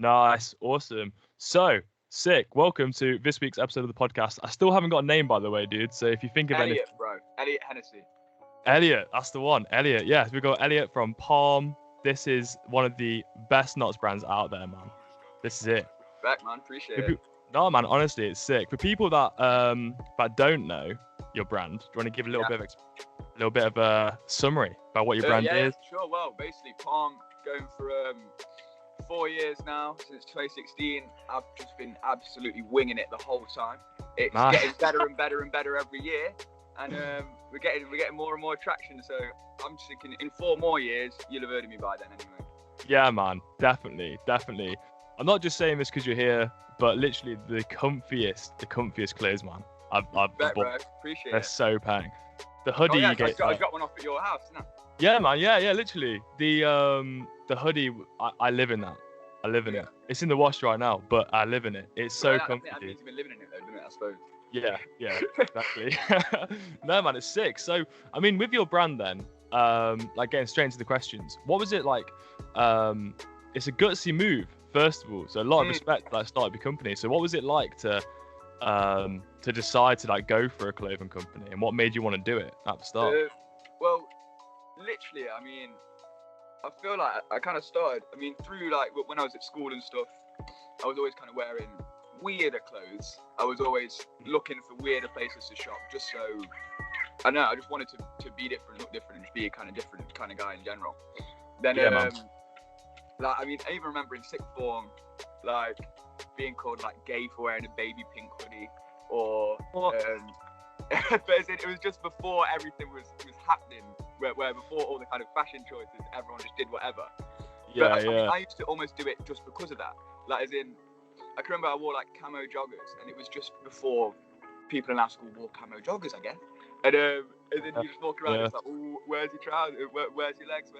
Nice, awesome. So sick. Welcome to this week's episode of the podcast. I still haven't got a name, by the way, dude. So if you think of Elliot, bro. Elliot Hennessy. Elliot, that's the one. Elliot, yeah. We got Elliot from P.A.L.M. This is one of the best nuts brands out there, man. This is it. Back, man. Appreciate it. No, man. Honestly, it's sick. For people that don't know your brand, do you want to give a little bit of a summary about what your brand is? Yeah, sure. Well, basically, P.A.L.M. going for 4 years now, since 2016. I've just been absolutely winging it the whole time. It's getting better and better and better every year, and we're getting more and more traction. So I'm just thinking, in 4 more years, you'll have heard of me by then, anyway. Yeah, man, definitely. I'm not just saying this because you're here, but literally the comfiest clothes, man. I've bought. Appreciate it. They're so pang. The hoodie you get. I got one off at your house, didn't I? Yeah, man. Yeah, literally. The hoodie, I live in that. I live in it. It's in the wash right now, but I live in it. It's so comfy. That means you've been living in it, though, doesn't it? I suppose. Yeah, exactly. No, man, it's sick. So, I mean, with your brand then, like getting straight into the questions, what was it like? It's a gutsy move, first of all. So a lot of respect, like starting a company. So what was it like to decide to like go for a clothing company, and what made you want to do it at the start? Well, literally, I mean, I feel like I kind of started, through like when I was at school and stuff, I was always kind of wearing weirder clothes. I was always looking for weirder places to shop, just so, I just wanted to be different, look different, and just be a kind of different kind of guy in general. Then, I even remember in sixth form, like, being called like gay for wearing a baby pink hoodie, or, but it was just before everything was happening, where before all the kind of fashion choices, everyone just did whatever. I used to almost do it just because of that. Like, as in, I can remember I wore like camo joggers, and it was just before people in our school wore camo joggers, I guess. And then you just walk around, it's like, oh, where's your trousers? Where's your legs? And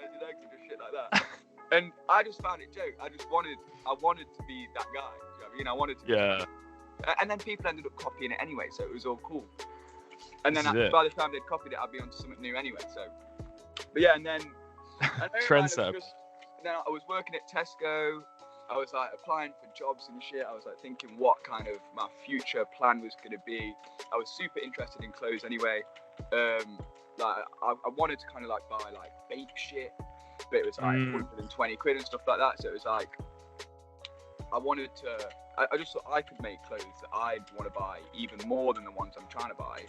just shit like that. And I just found it joke. I wanted to be that guy. You know what I mean? I wanted to. Yeah. And then people ended up copying it anyway, so it was all cool. And then by the time they'd copied it, I'd be on to something new anyway. So, but yeah, and then trendsetter. Then I was working at Tesco. I was like applying for jobs and shit. I was like thinking what kind of my future plan was going to be. I was super interested in clothes anyway. Like I wanted to kind of like buy like fake shit, but it was like 120 quid and stuff like that. So it was like I just thought I could make clothes that I'd want to buy even more than the ones I'm trying to buy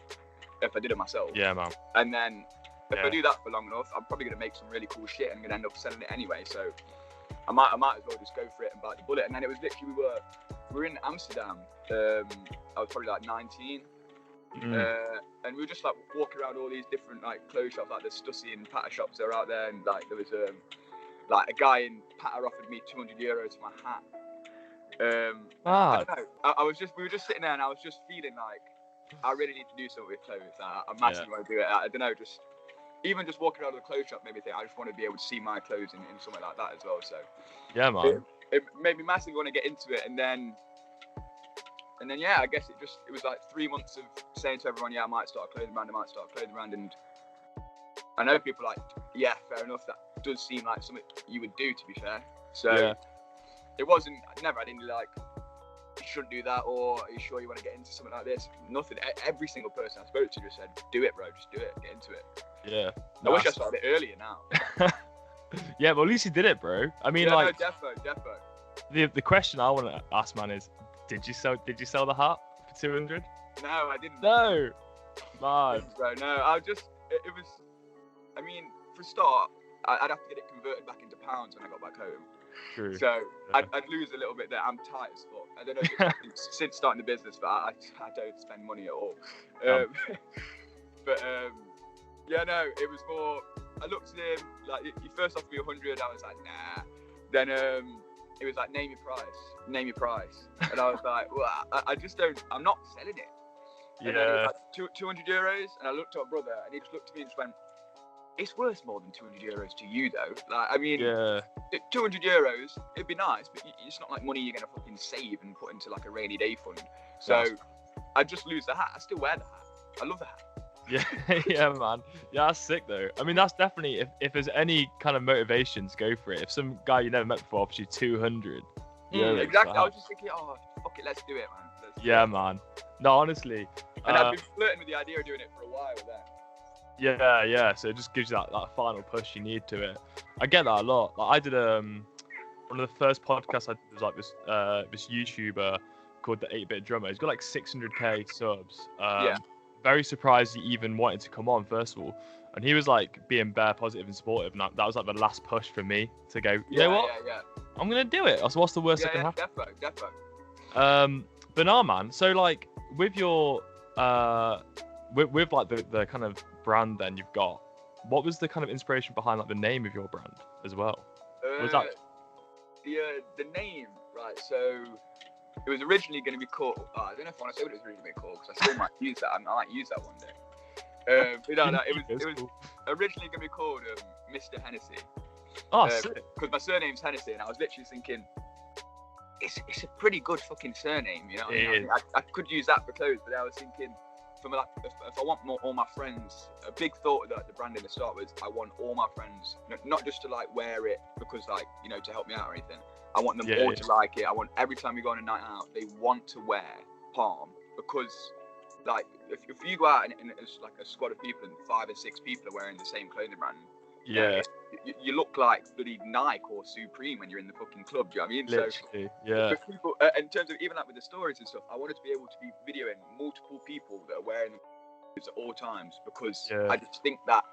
if I did it myself. Yeah, man. And then if I do that for long enough, I'm probably going to make some really cool shit and I'm going to end up selling it anyway. So I might as well just go for it and bite the bullet. And then it was literally, we were in Amsterdam. I was probably like 19. And we were just like walking around all these different like clothes shops, like the Stussy and Patter shops that are out there. And like there was like a guy in Patter offered me €200 for my hat. I don't know. We were just sitting there, and I was just feeling like I really need to do something with clothes. I massively want to do it. I don't know, even just walking around the clothes shop made me think I just want to be able to see my clothes in something like that as well. So yeah, man. It made me massively want to get into it, and then yeah, I guess it was like 3 months of saying to everyone, yeah, I might start a clothing brand, and I know people are like, yeah, fair enough. That does seem like something you would do, to be fair. So. It wasn't, I didn't like, you shouldn't do that, or are you sure you want to get into something like this? Nothing. Every single person I spoke to just said, do it, bro, just do it, get into it. Yeah. I wish I started it earlier now. Yeah, but at least you did it, bro. I mean, yeah, like, no, defo. The question I want to ask, man, is, did you sell the hat for 200? No, I didn't. No, man. Bro, no, it was, for a start, I'd have to get it converted back into pounds when I got back home. True. So yeah. I'd lose a little bit there. I'm tight as fuck. I don't know if it's since starting the business, but I don't spend money at all. Yeah, no, it was more. I looked at him like he first offered me 100. I was like, nah. Then it was like name your price, and I was like, well, I just don't. I'm not selling it. And then it was like €200, and I looked at my brother, and he just looked at me and just went, it's worth more than €200 to you, though. Like, €200, it'd be nice, but it's not like money you're gonna fucking save and put into like a rainy day fund. So I just lose the hat. I still wear the hat. I love the hat. Yeah, man. Yeah, that's sick though. I mean, that's definitely if there's any kind of motivation to go for it. If some guy you never met before offers you 200, Exactly. I was just thinking, oh, fuck it, let's do it, man. Yeah, man. No, honestly. And I've been flirting with the idea of doing it for a while then. Yeah. So it just gives you that final push you need to it. I get that a lot. Like I did one of the first podcasts I did was like this YouTuber called the 8-Bit Drummer. He's got like 600k subs. Very surprised he even wanted to come on, first of all. And he was like being bare positive and supportive, and that was like the last push for me to go, you know what? I'm gonna do it. So what's the worst that can happen? Defo. But no, man. So like with your with like the kind of brand then you've got, what was the kind of inspiration behind like the name of your brand as well? Was that the name, right? So it was originally going to be called. I don't know if I want to say what it was originally called because I still might use that. I might use that one day. But no, it was originally going to be called Mr. Hennessy. Oh, sick. Because my surname's Hennessy, and I was literally thinking, it's a pretty good fucking surname, you know. I could use that for clothes, but I was thinking, like, if I want all my friends, a big thought of the brand in the start was I want all my friends, not just to like wear it because like, you know, to help me out or anything. I want them all to like it. I want every time we go on a night out, they want to wear P.A.L.M because like if you go out and it's like a squad of people and 5 or 6 people are wearing the same clothing brand, you look like bloody Nike or Supreme when you're in the fucking club. Do you know what I mean? Literally, so people, in terms of even like with the stories and stuff, I wanted to be able to be videoing multiple people that are wearing them at all times because I just think that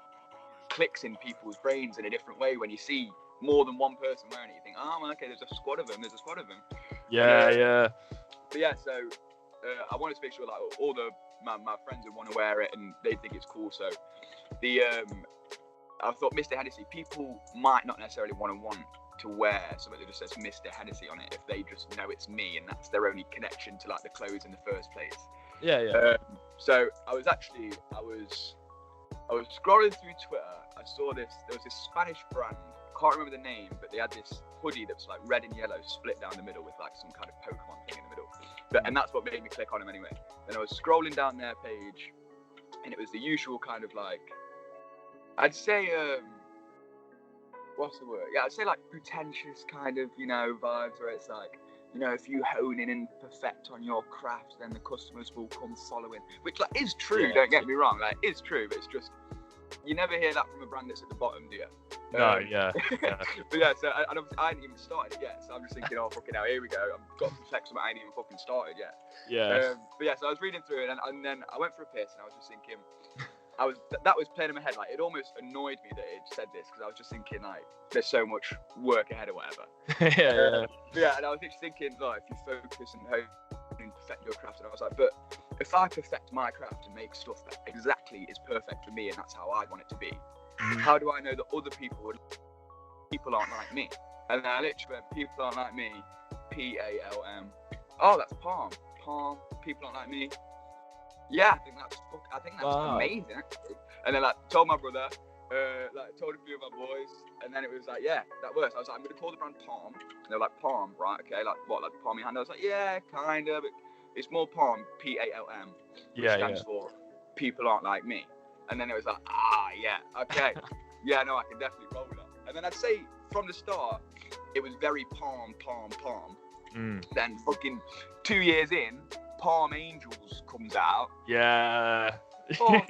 clicks in people's brains in a different way when you see more than one person wearing it. You think, oh, okay, there's a squad of them. But yeah, so I wanted to make sure like all my friends would want to wear it and they think it's cool. So I thought Mr. Hennessy, people might not necessarily want to wear something that just says Mr. Hennessy on it if they just know it's me and that's their only connection to like the clothes in the first place. So I was scrolling through Twitter. I saw there was this Spanish brand, can't remember the name, but they had this hoodie that was like red and yellow split down the middle with like some kind of Pokemon thing in the middle. And that's what made me click on them anyway. Then I was scrolling down their page and it was the usual kind of like, I'd say, what's the word? Yeah, I'd say like pretentious kind of, you know, vibes where it's like, you know, if you hone in and perfect on your craft, then the customers will come following. Which like is true, don't get me wrong, like is true, but it's just, you never hear that from a brand that's at the bottom, do you? No, But yeah, so I hadn't even started it yet, so I'm just thinking, oh, fucking hell, here we go. I've got to flex something I ain't even fucking started yet. But yeah, so I was reading through it, and then I went for a piss, and I was just thinking, that was playing in my head, like, it almost annoyed me that it said this, because I was just thinking, like, there's so much work ahead or whatever. Yeah, and I was just thinking, like, if you focus and hope and perfect your craft, and I was like, but if I perfect my craft and make stuff that exactly is perfect for me, and that's how I want it to be, how do I know that other people aren't like me? And then I literally went, people aren't like me, P.A.L.M. Oh, that's P.A.L.M, people aren't like me. Yeah, I think that's amazing, actually. And then like told my brother, told a few of my boys, and then it was like, yeah, that works. I was like, I'm gonna call the brand P.A.L.M. And they're like, P.A.L.M, right? Okay, like what, like the palm of your hand? I was like, yeah, kind of, but it's more P.A.L.M, P.A.L.M, which stands for people aren't like me. And then it was like, yeah, okay, yeah, no, I can definitely roll that. And then I'd say from the start, it was very P.A.L.M. Then fucking 2 years in, P.A.L.M Angels comes out. Yeah. Oh, man,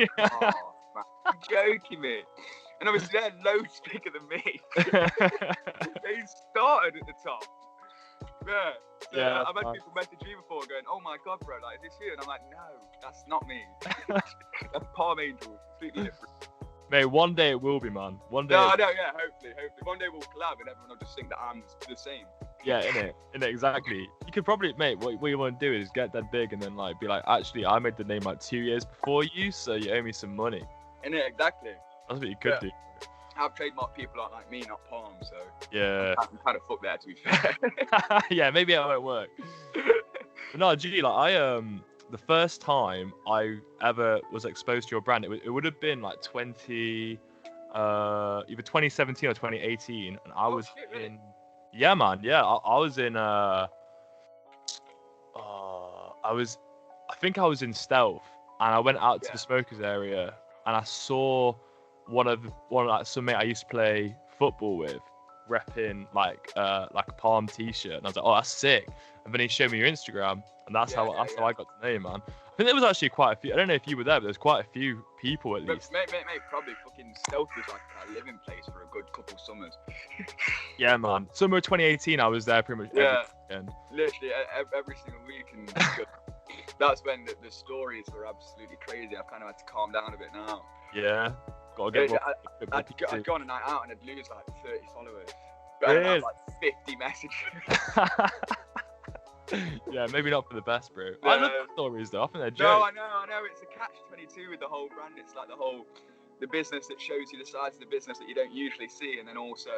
you're joking me. And obviously they're loads bigger than me. They started at the top. Yeah. So I've had people message me before going, oh my god, bro, like, is this you? And I'm like, no, that's not me. That's P.A.L.M Angels, completely different. Mate, one day it will be, man. One day. No, yeah, hopefully. One day we'll collab and everyone will just think that I'm the same. Yeah, innit, exactly. You could probably, mate, what you want to do is get that big and then like be like, actually, I made the name like 2 years before you, so you owe me some money. Innit, exactly. That's what you could do. I've trademarked people aren't like me, not P.A.L.M, so yeah. I'm kind of fucked there, to be fair. Yeah, maybe it won't work. But no, gee, like the first time I ever was exposed to your brand, it would have been like either 2017 or 2018, and I was really? in. Yeah, man. Yeah, I was in. I think I was in Stealth, and I went out to the smokers area, and I saw one of like some mate I used to play football with repping like a P.A.L.M t-shirt, and I was like, oh, that's sick. And then he showed me your Instagram, and that's how I got to know you, man. I think there was actually quite a few. I don't know if you were there, but there's quite a few people at least. Mate, probably fucking Stealth was like a living place for a good couple summers. Yeah, man. Summer 2018, I was there pretty much every weekend. Literally every single week, and that's when the stories were absolutely crazy. I've kind of had to calm down a bit now. Yeah, gotta get more. I'd go on a night out and I'd lose like 30 followers. But I'd have like 50 messages. Yeah, maybe not for the best, bro. I love the stories though. I think they're jokes. No, I know. It's a catch-22 with the whole brand. It's like the business that shows you the sides of the business that you don't usually see, and then also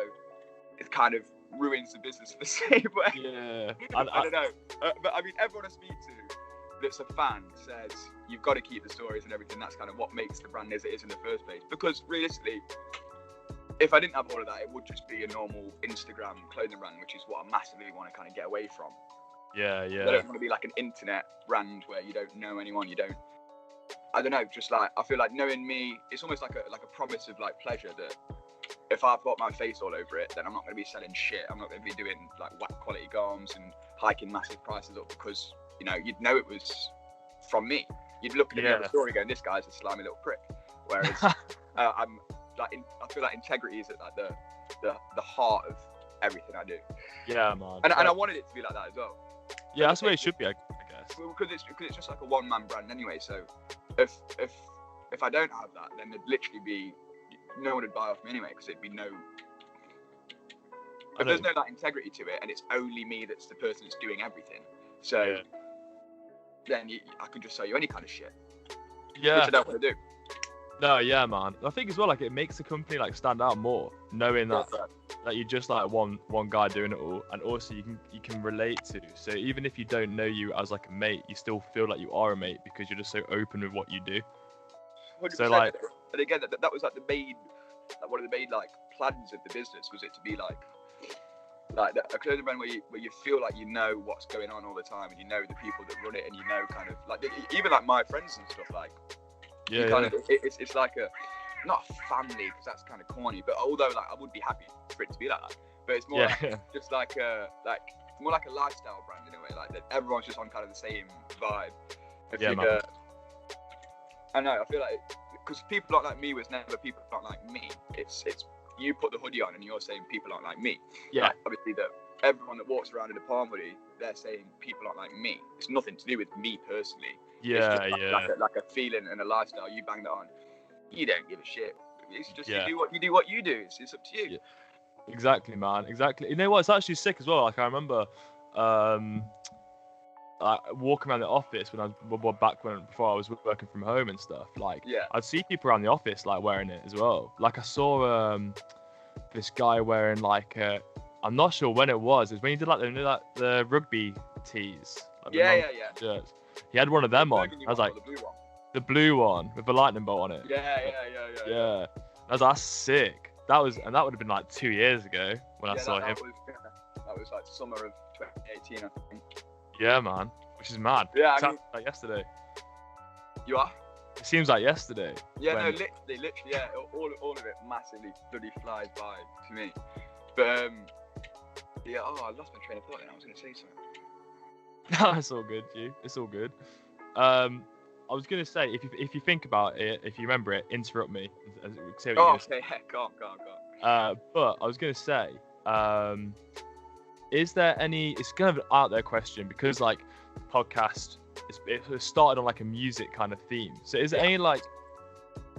it kind of ruins the business the same way. Yeah. I don't know. But I mean, everyone I speak to that's a fan says you've got to keep the stories and everything. That's kind of what makes the brand as it is in the first place. Because realistically, if I didn't have all of that, it would just be a normal Instagram clothing brand, which is what I massively want to kind of get away from. Yeah. I don't want to be like an internet brand where you don't know anyone. I don't know. Just like I feel like knowing me, it's almost like a promise of like pleasure that if I've got my face all over it, then I'm not going to be selling shit. I'm not going to be doing like whack quality garms and hiking massive prices up because you'd know it was from me. You'd look at the story going, this guy's a slimy little prick. Whereas I'm like, I feel like integrity is at like the heart of everything I do. Yeah, man. And I wanted it to be like that as well. Yeah, that's the way it should be, I guess. Well, because it's just like a one-man brand anyway. So if I don't have that, then there'd literally be no one would buy off me anyway, because it'd be no. But there's no like integrity to it, and it's only me that's the person that's doing everything. So then I can just sell you any kind of shit. Yeah. Which I don't want to do. No, yeah, man. I think as well, like it makes the company like stand out more, knowing that you're just like one guy doing it all, and also you can relate to. So even if you don't know you as like a mate, you still feel like you are a mate because you're just so open with what you do. 100%. So like, and again, that was like one of the main like plans of the business was it to be like a clothing brand where you feel like you know what's going on all the time, and you know the people that run it, and you know kind of like even like my friends and stuff like. It's like not a family, because that's kind of corny, but although like I would be happy for it to be like that, but it's more just like more like a lifestyle brand in a way, like that everyone's just on kind of the same vibe. I know, I feel like because People Aren't Like Me was never People Aren't Like Me. It's you put the hoodie on and you're saying People Aren't Like Me. Yeah. Like, obviously everyone that walks around in a P.A.L.M hoodie, they're saying People Aren't Like Me. It's nothing to do with me personally. Yeah, like a feeling and a lifestyle. You bang that on, you don't give a shit. It's just you do what you do. It's up to you. Yeah. Exactly, man. Exactly. You know what? It's actually sick as well. Like I remember, like walking around the office before I was working from home and stuff. Like I'd see people around the office like wearing it as well. Like I saw this guy wearing like I'm not sure when it was. It was when he did like the rugby tees. Like, shirts. He had one of them on. I was like, the blue one with the lightning bolt on it. Yeah. I was like, that's sick. That would have been like 2 years ago when I saw him. That was like summer of 2018, I think. Yeah, man. Which is mad. Yeah, I mean, like yesterday. You are? It seems like yesterday. Yeah, no, literally, yeah. All of it massively bloody flies by to me. But I lost my train of thought. Then I was going to say something. No, it's all good, G. It's all good. I was gonna say, if you think about it, if you remember it, interrupt me. Okay, go on. But I was gonna say, is there any? It's kind of an out there question because like the podcast, it started on like a music kind of theme. So is there any like?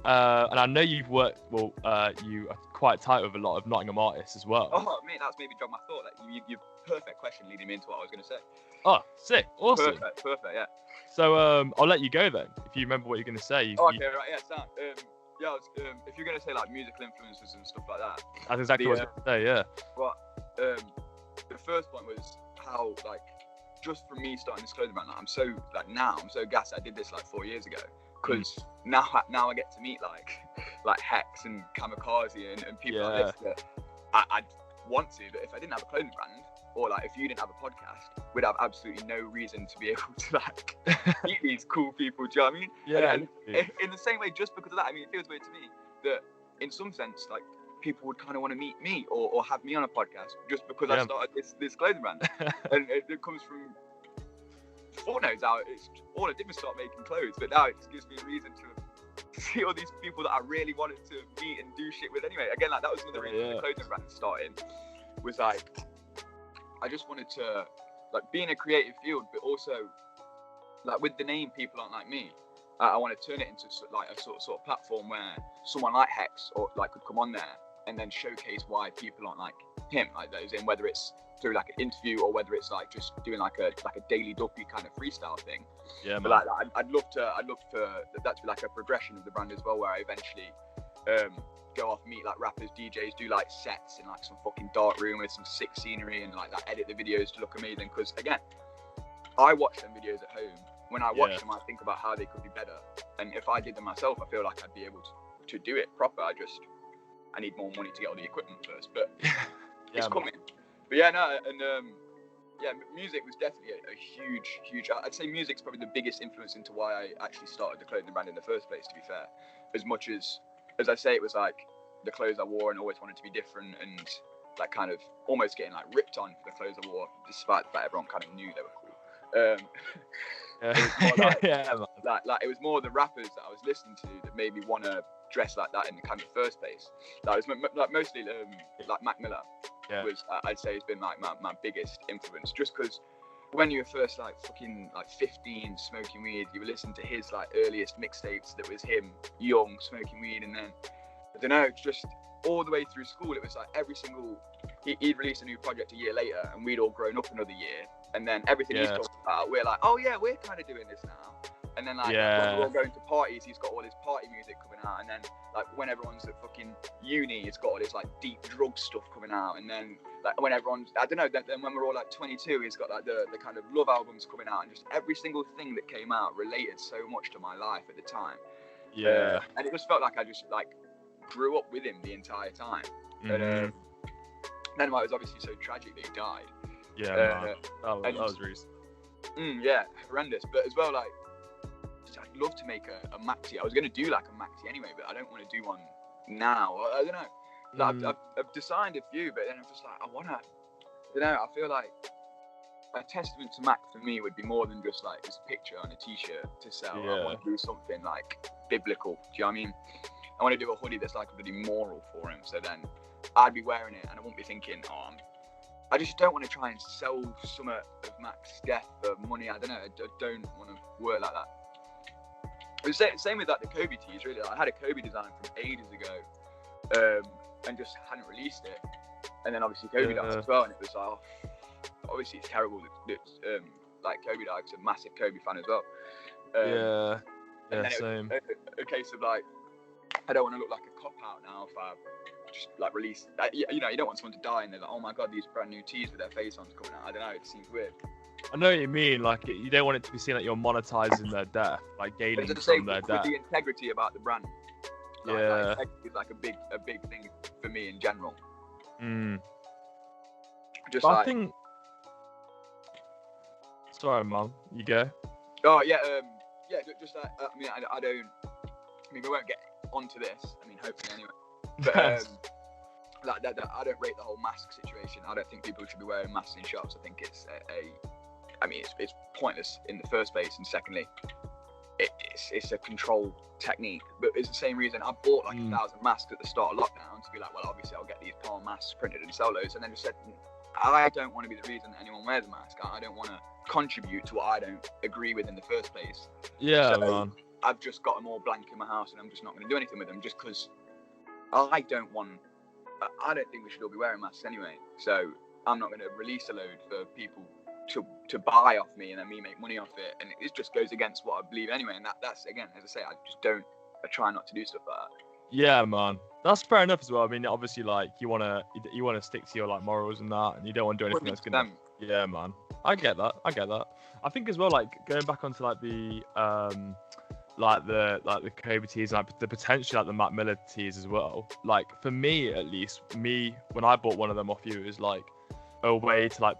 And I know you've worked. Well, you are quite tight with a lot of Nottingham artists as well. Oh, mate, that's maybe dropped my thought. Like you perfect question leading me into what I was gonna say. Oh, sick. Awesome. Perfect, yeah. So, I'll let you go then. If you remember what you're going to say. Right, yeah, sound. If you're going to say, like, musical influences and stuff like that. That's exactly what I was going to say, yeah. Well, the first point was how, like, just from me starting this clothing brand, like, I'm so gassed I did this, like, 4 years ago. Because now I get to meet, like Hex and Kamikaze and people like this that I'd want to, but if I didn't have a clothing brand, or like if you didn't have a podcast, we'd have absolutely no reason to be able to like meet these cool people. Do you know what I mean? Yeah. And in the same way, just because of that, I mean, it feels weird to me that in some sense, like people would kind of want to meet me or have me on a podcast just because I started this clothing brand. And it comes from, God knows how, it's all I did was start making clothes, but now it just gives me a reason to see all these people that I really wanted to meet and do shit with anyway. Again, like that was another reason the clothing brand started, was like, I just wanted to, like, be in a creative field, but also, like, with the name People Arent Like Me, I want to turn it into like a sort of platform where someone like Hex or like could come on there and then showcase why people aren't like him, like those in, whether it's through like an interview or whether it's like just doing like a daily duppy kind of freestyle thing. Yeah, but like I'd love for that to be like a progression of the brand as well, where I eventually go off, meet like rappers, DJs, do like sets in like some fucking dark room with some sick scenery and like edit the videos to look amazing. Because again, I watch them videos at home. When I watch them, I think about how they could be better. And if I did them myself, I feel like I'd be able to do it proper. I need more money to get all the equipment first, but it's coming. But music was definitely a huge, I'd say music's probably the biggest influence into why I actually started the clothing brand in the first place, to be fair. As much as I say, it was like the clothes I wore and always wanted to be different and like kind of almost getting like ripped on for the clothes I wore, despite the fact everyone kind of knew they were cool. It was more the rappers that I was listening to that made me want to dress like that in the kind of first place. That was like mostly like Mac Miller was I'd say has been like my biggest influence, just because when you were first like fucking like 15 smoking weed, you were listening to his like earliest mixtapes that was him young smoking weed, and then I don't know, just all the way through school it was like every single he'd release a new project a year later and we'd all grown up another year, and then everything he's talking about we're like, oh yeah, we're kind of doing this now. And then like when we're all going to parties, he's got all his party music coming out, and then like when everyone's at fucking uni, he's got all this like deep drug stuff coming out, and then like when everyone's, I don't know, then when we're all like 22, he's got like the kind of love albums coming out, and just every single thing that came out related so much to my life at the time. And it just felt like I just like grew up with him the entire time. And then it was obviously so tragic that he died. That was recent. Horrendous. But as well, like, I'd love to make a maxi. I was going to do like a maxi anyway, but I don't want to do one now. I don't know. Like, I've designed a few, but then I'm just like, I feel like a testament to Mac for me would be more than just like this picture on a t-shirt to sell. I want to do something like biblical. Do you know what I mean? I want to do a hoodie that's like a really moral for him. So then I'd be wearing it and I won't be thinking, I just don't want to try and sell some of Mac's death for money. I don't know. I don't want to work like that. It was the same with like the Kobe tees, really. Like, I had a Kobe design from ages ago, and just hadn't released it. And then obviously Kobe died as well, and it was like, obviously it's terrible that like Kobe died. I'm a massive Kobe fan as well. And then same. It was a case of like, I don't want to look like a cop out now if I just like release. You know, you don't want someone to die and they're like, oh my god, these brand new tees with their face on coming out. I don't know. It seems weird. I know what you mean. Like, you don't want it to be seen like you're monetizing their death, like gaining from their death. The integrity about the brand. Like, integrity is like a big thing for me in general. Just I think. Sorry, Mum. You go. Oh yeah, just like I mean, I don't. I mean, we won't get onto this. I mean, hopefully anyway. But I don't rate the whole mask situation. I don't think people should be wearing masks in shops. I think it's it's pointless in the first place, and secondly, it's a control technique. But it's the same reason I bought like 1,000 masks at the start of lockdown to be like, well, obviously I'll get these P.A.L. masks printed and sell those, and then just said, I don't want to be the reason that anyone wears a mask. I don't want to contribute to what I don't agree with in the first place. Man. I've just got them all blank in my house, and I'm just not going to do anything with them just because I don't think we should all be wearing masks anyway. So I'm not going to release a load for people to buy off me and then me make money off it, and it just goes against what I believe anyway. And that's again, as I say, I try not to do stuff like that. Yeah, man, that's fair enough as well. I mean, obviously, like you wanna stick to your like morals and that, and you don't want to do anything that's gonna. Yeah, man, I get that. I think as well, like going back onto like the the Kobe tees, like the potential like the Mac Miller tees as well. Like for me, at least, when I bought one of them off you, it was like a way to like.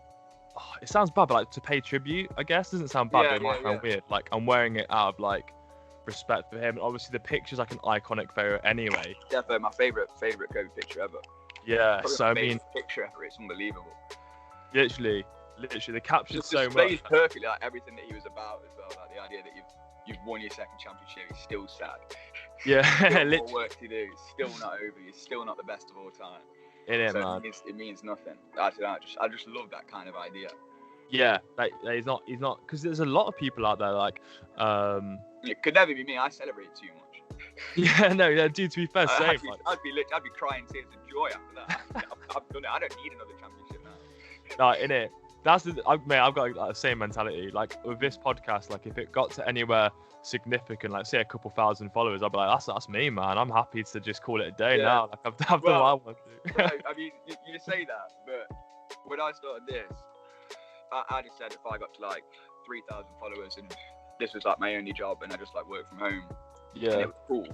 Oh, it sounds bad, but like to pay tribute, I guess. Doesn't sound bad, but it might sound weird. Like I'm wearing it out of like respect for him. Obviously, the picture's like an iconic photo anyway. Definitely my favorite Kobe picture ever. Yeah, Probably so my I mean, favorite picture ever. It's unbelievable. literally, the capture's so much. Displays perfectly like everything that he was about as well. Like the idea that you've won your second championship, he's still sad. Yeah, still more work to do. It's still not over. You're still not the best of all time. Man. It means nothing. I just love that kind of idea. Yeah, like he's not because there's a lot of people out there like It could never be me. I celebrate too much. Yeah, dude, to be fair, same. I'd be crying tears of joy after that. I've done it. I don't need another championship now. No, in it. That's I've got like, the same mentality. Like with this podcast, like if it got to anywhere significant, like say a couple thousand followers, I'd be like, that's me, man. I'm happy to just call it a day now. Like I've done what I want to. Bro, I mean, you say that, but when I started this, I just said if I got to like 3,000 followers and this was like my only job and I just like work from home, and it was cool,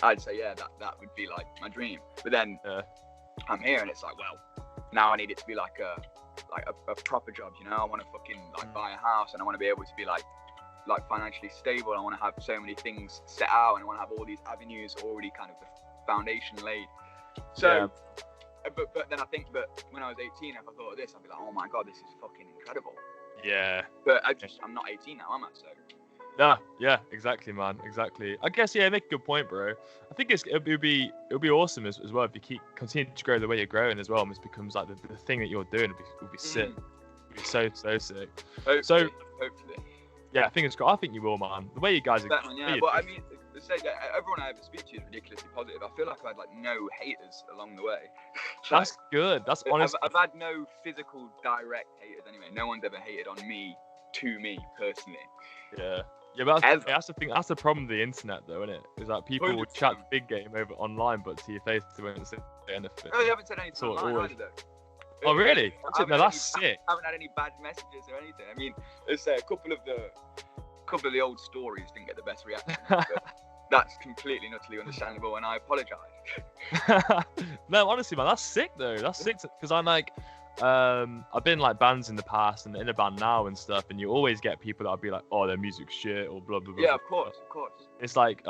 I'd say that would be like my dream. But then I'm here and it's like, well, now I need it to be like a proper job, you know. I want to fucking like buy a house and I want to be able to be like financially stable. I want to have so many things set out and I want to have all these avenues already kind of the foundation laid. So but then I think that when I was 18, if I thought of this, I'd be like, oh my god, this is fucking incredible. Yeah. But I'm not 18 now, am I? So. Yeah, exactly, man, exactly. I guess make a good point, bro. I think it'll be awesome as well if you continue to grow the way you're growing as well, and this becomes like the thing that you're doing. It'll be sick. It'll be so sick. Hopefully. Yeah, I think you will, man. The way you guys are. Yeah, but I mean, everyone I ever speak to is ridiculously positive. I feel like I've had like no haters along the way. That's good. That's honest. I've had no physical direct haters anyway. No one's ever hated on me, to me personally. Yeah, but that's the thing. That's the problem with the internet, though, isn't it? Is that people 100%. will chat big game over online, but to your face, they won't say anything. No, they haven't said anything online either, though. Oh, really? That's sick. I haven't had any bad messages or anything. I mean, let's say a couple of the old stories didn't get the best reaction. But that's completely and utterly understandable, and I apologise. No, honestly, man, that's sick, though. That's sick because I'm like. I've been like bands in the past and in a band now and stuff, and you always get people that'll be like, "Oh, their music's shit" or blah blah blah. Yeah, of course. It's like,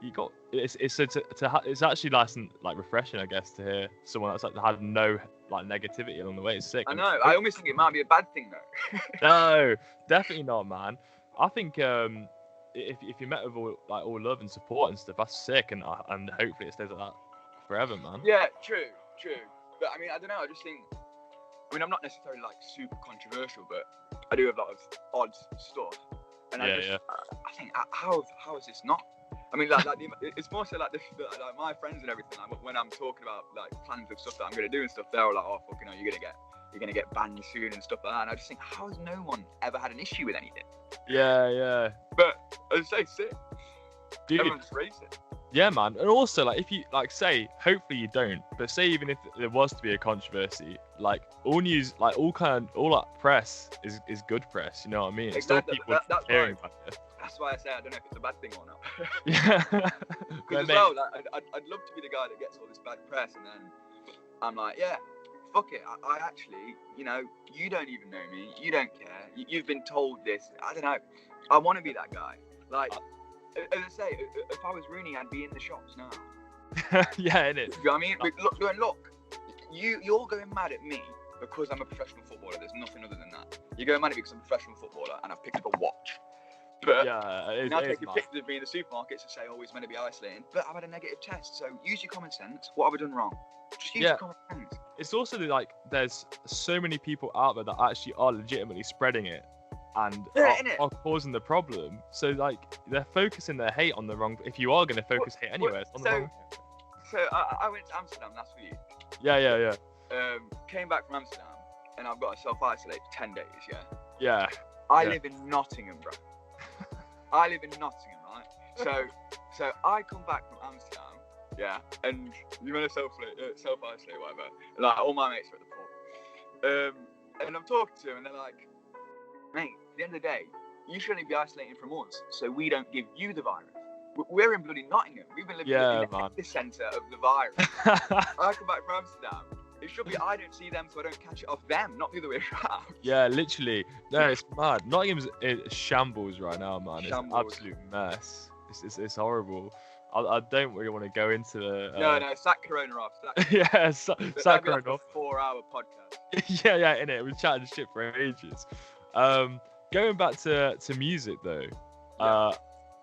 it's actually nice and like refreshing, I guess, to hear someone that's like had no like negativity along the way. It's sick. I know. I almost think it might be a bad thing though. No, definitely not, man. I think if you met with all love and support and stuff, that's sick, and hopefully it stays like that forever, man. Yeah, true. But I mean, I don't know. I just think. I mean, I'm not necessarily like super controversial, but I do have a lot of odd stuff, and I think how is this not? I mean, like it's more so like like my friends and everything. Like when I'm talking about like plans of stuff that I'm gonna do and stuff, they're all like, "Oh, fucking, you're gonna get banned soon and stuff like that." And I just think, how has no one ever had an issue with anything? Yeah. But as I say, sick. Dude, everyone just raised it. Yeah, man. And also, like, if you like, say, hopefully you don't, but say even if there was to be a controversy, like all news, like all press is good press. You know what I mean? Exactly. That's hearing about it. That's why I say I don't know if it's a bad thing or not. Yeah. Because as well, like, I'd love to be the guy that gets all this bad press, and then I'm like, yeah, fuck it. I actually, you know, you don't even know me. You don't care. You've been told this. I don't know. I want to be that guy. Like. As I say, if I was Rooney, I'd be in the shops now. Yeah, innit? You know what I mean? Look, you're going mad at me because I'm a professional footballer. There's nothing other than that. You're going mad at me because I'm a professional footballer and I've picked up a watch. But now taking pictures of me in the supermarkets and say, oh, he's meant to be isolating. But I've had a negative test, so use your common sense. What have I done wrong? Just use your common sense. It's also like there's so many people out there that actually are legitimately spreading it. And are causing the problem. So like they're focusing their hate on the wrong. If you are going to focus hate anywhere, it's on the wrong. So I went to Amsterdam last week. Yeah. Came back from Amsterdam and I've got to self-isolate for 10 days. Yeah. I live in Nottingham, bro. I live in Nottingham, right? So I come back from Amsterdam, and you want to self-isolate, whatever. Like all my mates are at the pub, and I'm talking to them, and they're like, mate, at the end of the day, you shouldn't be isolating from us, so we don't give you the virus. We're in bloody Nottingham. We've been living in the epicenter of the virus. I come back from Amsterdam. It should be I don't see them, so I don't catch it off them, not the other way around. Yeah, literally. No, it's mad. Nottingham's shambles right now, man. It's an absolute mess. It's horrible. I don't really want to go into the. No, sack Corona off. Yeah, sack Corona off. A 4-hour podcast. yeah, in it. We've chatted shit for ages. Going back to music though,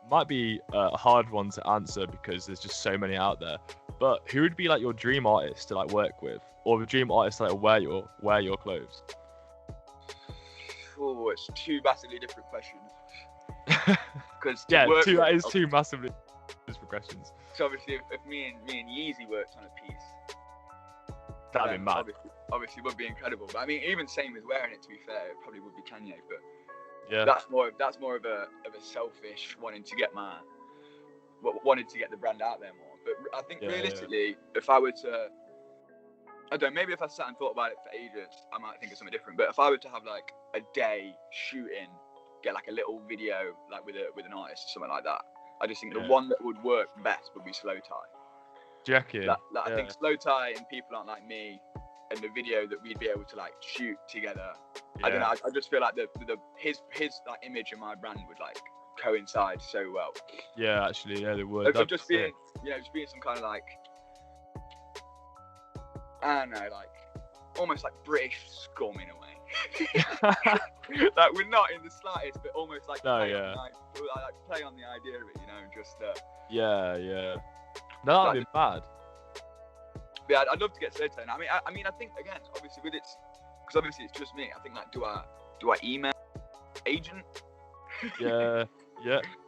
might be a hard one to answer because there's just so many out there. But who would be like your dream artist to like work with, or the dream artist to like wear your clothes? Oh, it's two massively different questions. Because that is two massively different questions. So obviously, if me and Yeezy worked on a piece, that'd be mad. Obviously, would be incredible. But I mean, even same with wearing it. To be fair, it probably would be Kanye. But yeah, that's more of a selfish wanting to get the brand out there more. But I think realistically, if I were to, I don't know, maybe if I sat and thought about it for ages, I might think of something different. But if I were to have like a day shooting, get like a little video like with an artist or something like that, I just think the one that would work best would be Slow Tie. Do you reckon? I think Slow Tie and People Arent Like Me, and the video that we'd be able to like shoot together. I don't know. I just feel like his like image and my brand would like coincide so well. Yeah, actually, they would. Just being some kind of like, I don't know, like almost like British scum in a way. Like we're not in the slightest, but almost like play on the idea of it, you know, just. Yeah. No, that'd be bad. Yeah, I'd love to get Slow Tie. I mean, I think again, obviously with it's, because obviously it's just me. I think like, do I email agent? Yeah,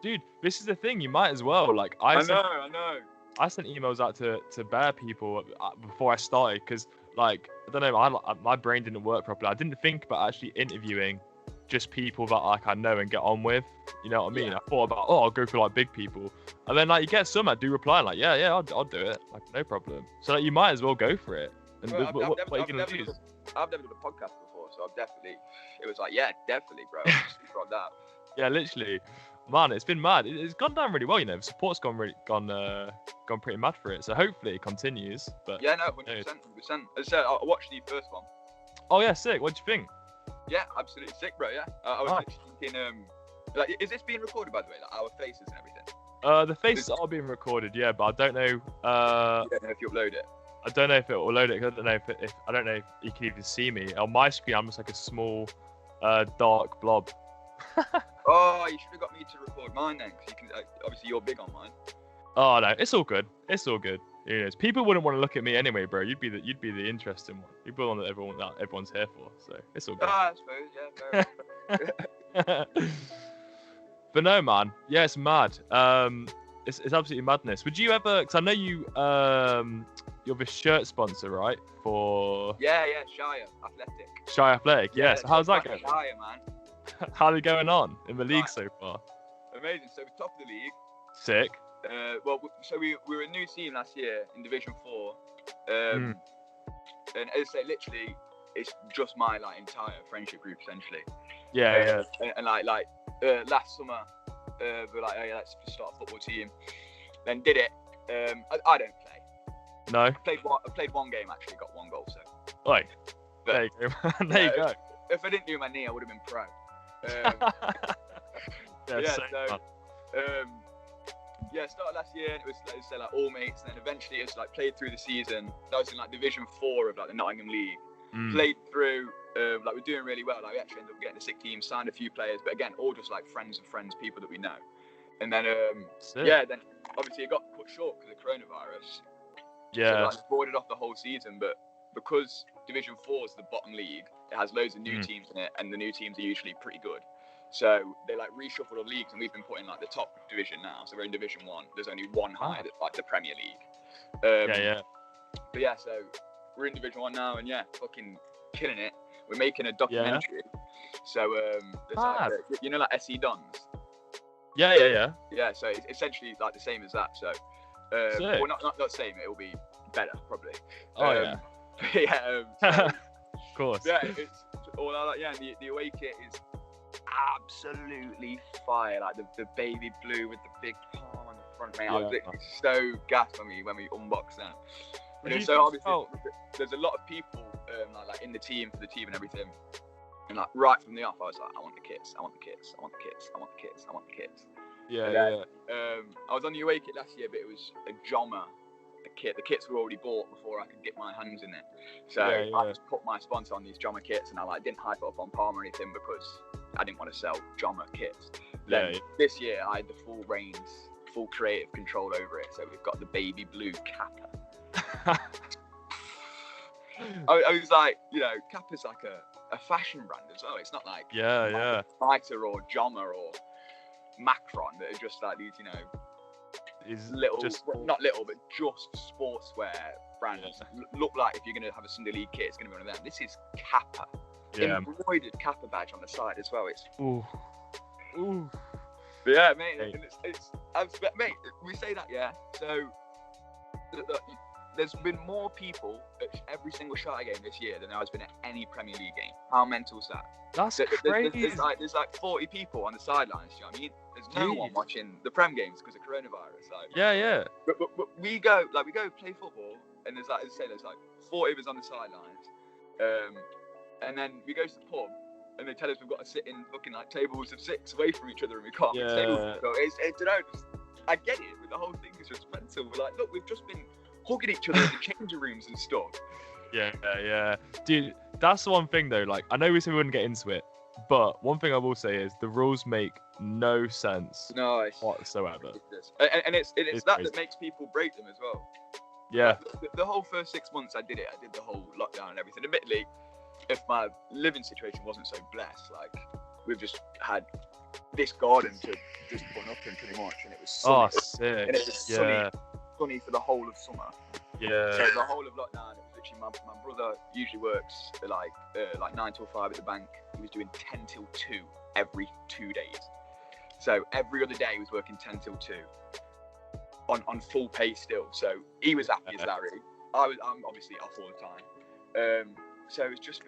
dude. This is the thing. You might as well. Like I know. I sent emails out to bare people before I started because, like, I don't know, my brain didn't work properly. I didn't think about actually interviewing just people that like I know and get on with. You know what I mean? I thought about, I'll go for like big people, and then like you get some that do reply, and like, I'll do it, like no problem. So like you might as well go for it. And well, what are you gonna do? I've never done a podcast before, so it was like, definitely, bro. Got that. Yeah, literally. Man, it's been mad. It's gone down really well, you know. The support's gone pretty mad for it. So hopefully it continues. But yeah, no, 100%. As I said, I watched the first one. Oh yeah, sick. What'd you think? Yeah, absolutely sick, bro. Yeah, I was thinking, like, is this being recorded by the way, like our faces and everything? The faces are being recorded, yeah, but I don't know. You don't know if you upload it. I don't know if it will load it. I don't know if you can even see me on my screen. I'm just like a small, dark blob. Oh, you should have got me to record mine then, because you can. Obviously, you're big on mine. Oh no, it's all good. You know, people wouldn't want to look at me anyway, bro. You'd be the interesting one. You'd be the one that everyone's here for. So it's all good. I suppose, yeah. But no, man. Yeah, it's mad. It's absolutely madness. Would you ever? Because I know you're the shirt sponsor, right? For Shire Athletic. Shire Athletic. Yeah. So how's that going? Shire, man. How are they going on in the league so far? Amazing. So we're top of the league. Sick. So we were a new team last year in Division 4, and as I say, literally, it's just my like entire friendship group essentially. Yeah. And like last summer, we're like, hey, let's start a football team. Then did it. I don't play. No. I played one game actually, got one goal. So. Oi. There you go. There you go. If I didn't do my knee, I would have been pro. Started last year, and it was like all mates, and then eventually it's like played through the season. That was in like Division 4 of like the Nottingham League. Played through, like we're doing really well. Like we actually ended up getting a sick team, signed a few players, but again, all just like friends of friends, people that we know. And then then obviously it got cut short because of coronavirus. Yeah. So like boarded off the whole season, but because Division 4 is the bottom league, it has loads of new teams in it, and the new teams are usually pretty good. So they like reshuffled the leagues, and we've been put in like the top division now. So we're in Division 1. There's only one higher that's like the Premier League. But yeah, so we're in Division 1 now, and fucking killing it. We're making a documentary. So it's like, you know, like SE Dons. Yeah. Yeah, so it's essentially like the same as that. So well, not the same. It will be better probably. Of course. Yeah, it's all like the away kit is absolutely fire. Like the baby blue with the big palm on the front, mate. I was literally so gassed when we unboxed that. And so obviously there's a lot of people like in the team for the team and everything. And like right from the off, I was like, I want the kits. Yeah, And then, I was on the away kit last year, but it was a Jommer kit. The kits were already bought before I could get my hands in it. So I just put my sponsor on these Jommer kits, and I didn't hype it up on P.A.L.M or anything because I didn't want to sell Jommer kits. Then this year I had the full reins, full creative control over it. So we've got the baby blue Kappa. I was like, Kappa's like a fashion brand as well. It's not like Fighter or Jommer or Macron that are just like these, Is little, just not little, but just sportswear brands. Look like if you're going to have a Sunday League kit, it's going to be one of them. This is Kappa. Embroidered Kappa badge on the side as well. It's ooh. But yeah, mate. Mate, we say that, yeah. So there's been more people at every single Shy game this year than there has been at any Premier League game. How mental is that? That's crazy. There's like 40 people on the sidelines. You know what I mean? There's no one watching the Prem games because of coronavirus. Like, yeah. But we go play football, and there's like, as I say, there's like 40 of us on the sidelines, and then we go to the pub, and they tell us we've got to sit in fucking like tables of 6 away from each other, and we can't. Yeah. So I get it, but the whole thing is just mental. We're like, look, we've just been hugging each other in the changing rooms and stuff. Yeah. Dude, that's the one thing though. Like, I know we said we wouldn't get into it, but one thing I will say is the rules make no sense whatsoever. And it's that makes people break them as well. Yeah. Like, the whole first 6 months I did the whole lockdown and everything. Admittedly, if my living situation wasn't so blessed, like we've just had this garden to just put up in pretty much, and it was sunny. Oh, sick. And it was sunny for the whole of summer. Yeah. So the whole of lockdown, it was literally my brother usually works like 9 till 5 at the bank. He was doing 10 till 2 every 2 days. So every other day he was working 10 till 2 on full pay still. So he was happy as Larry. I'm obviously off all the time. So it's just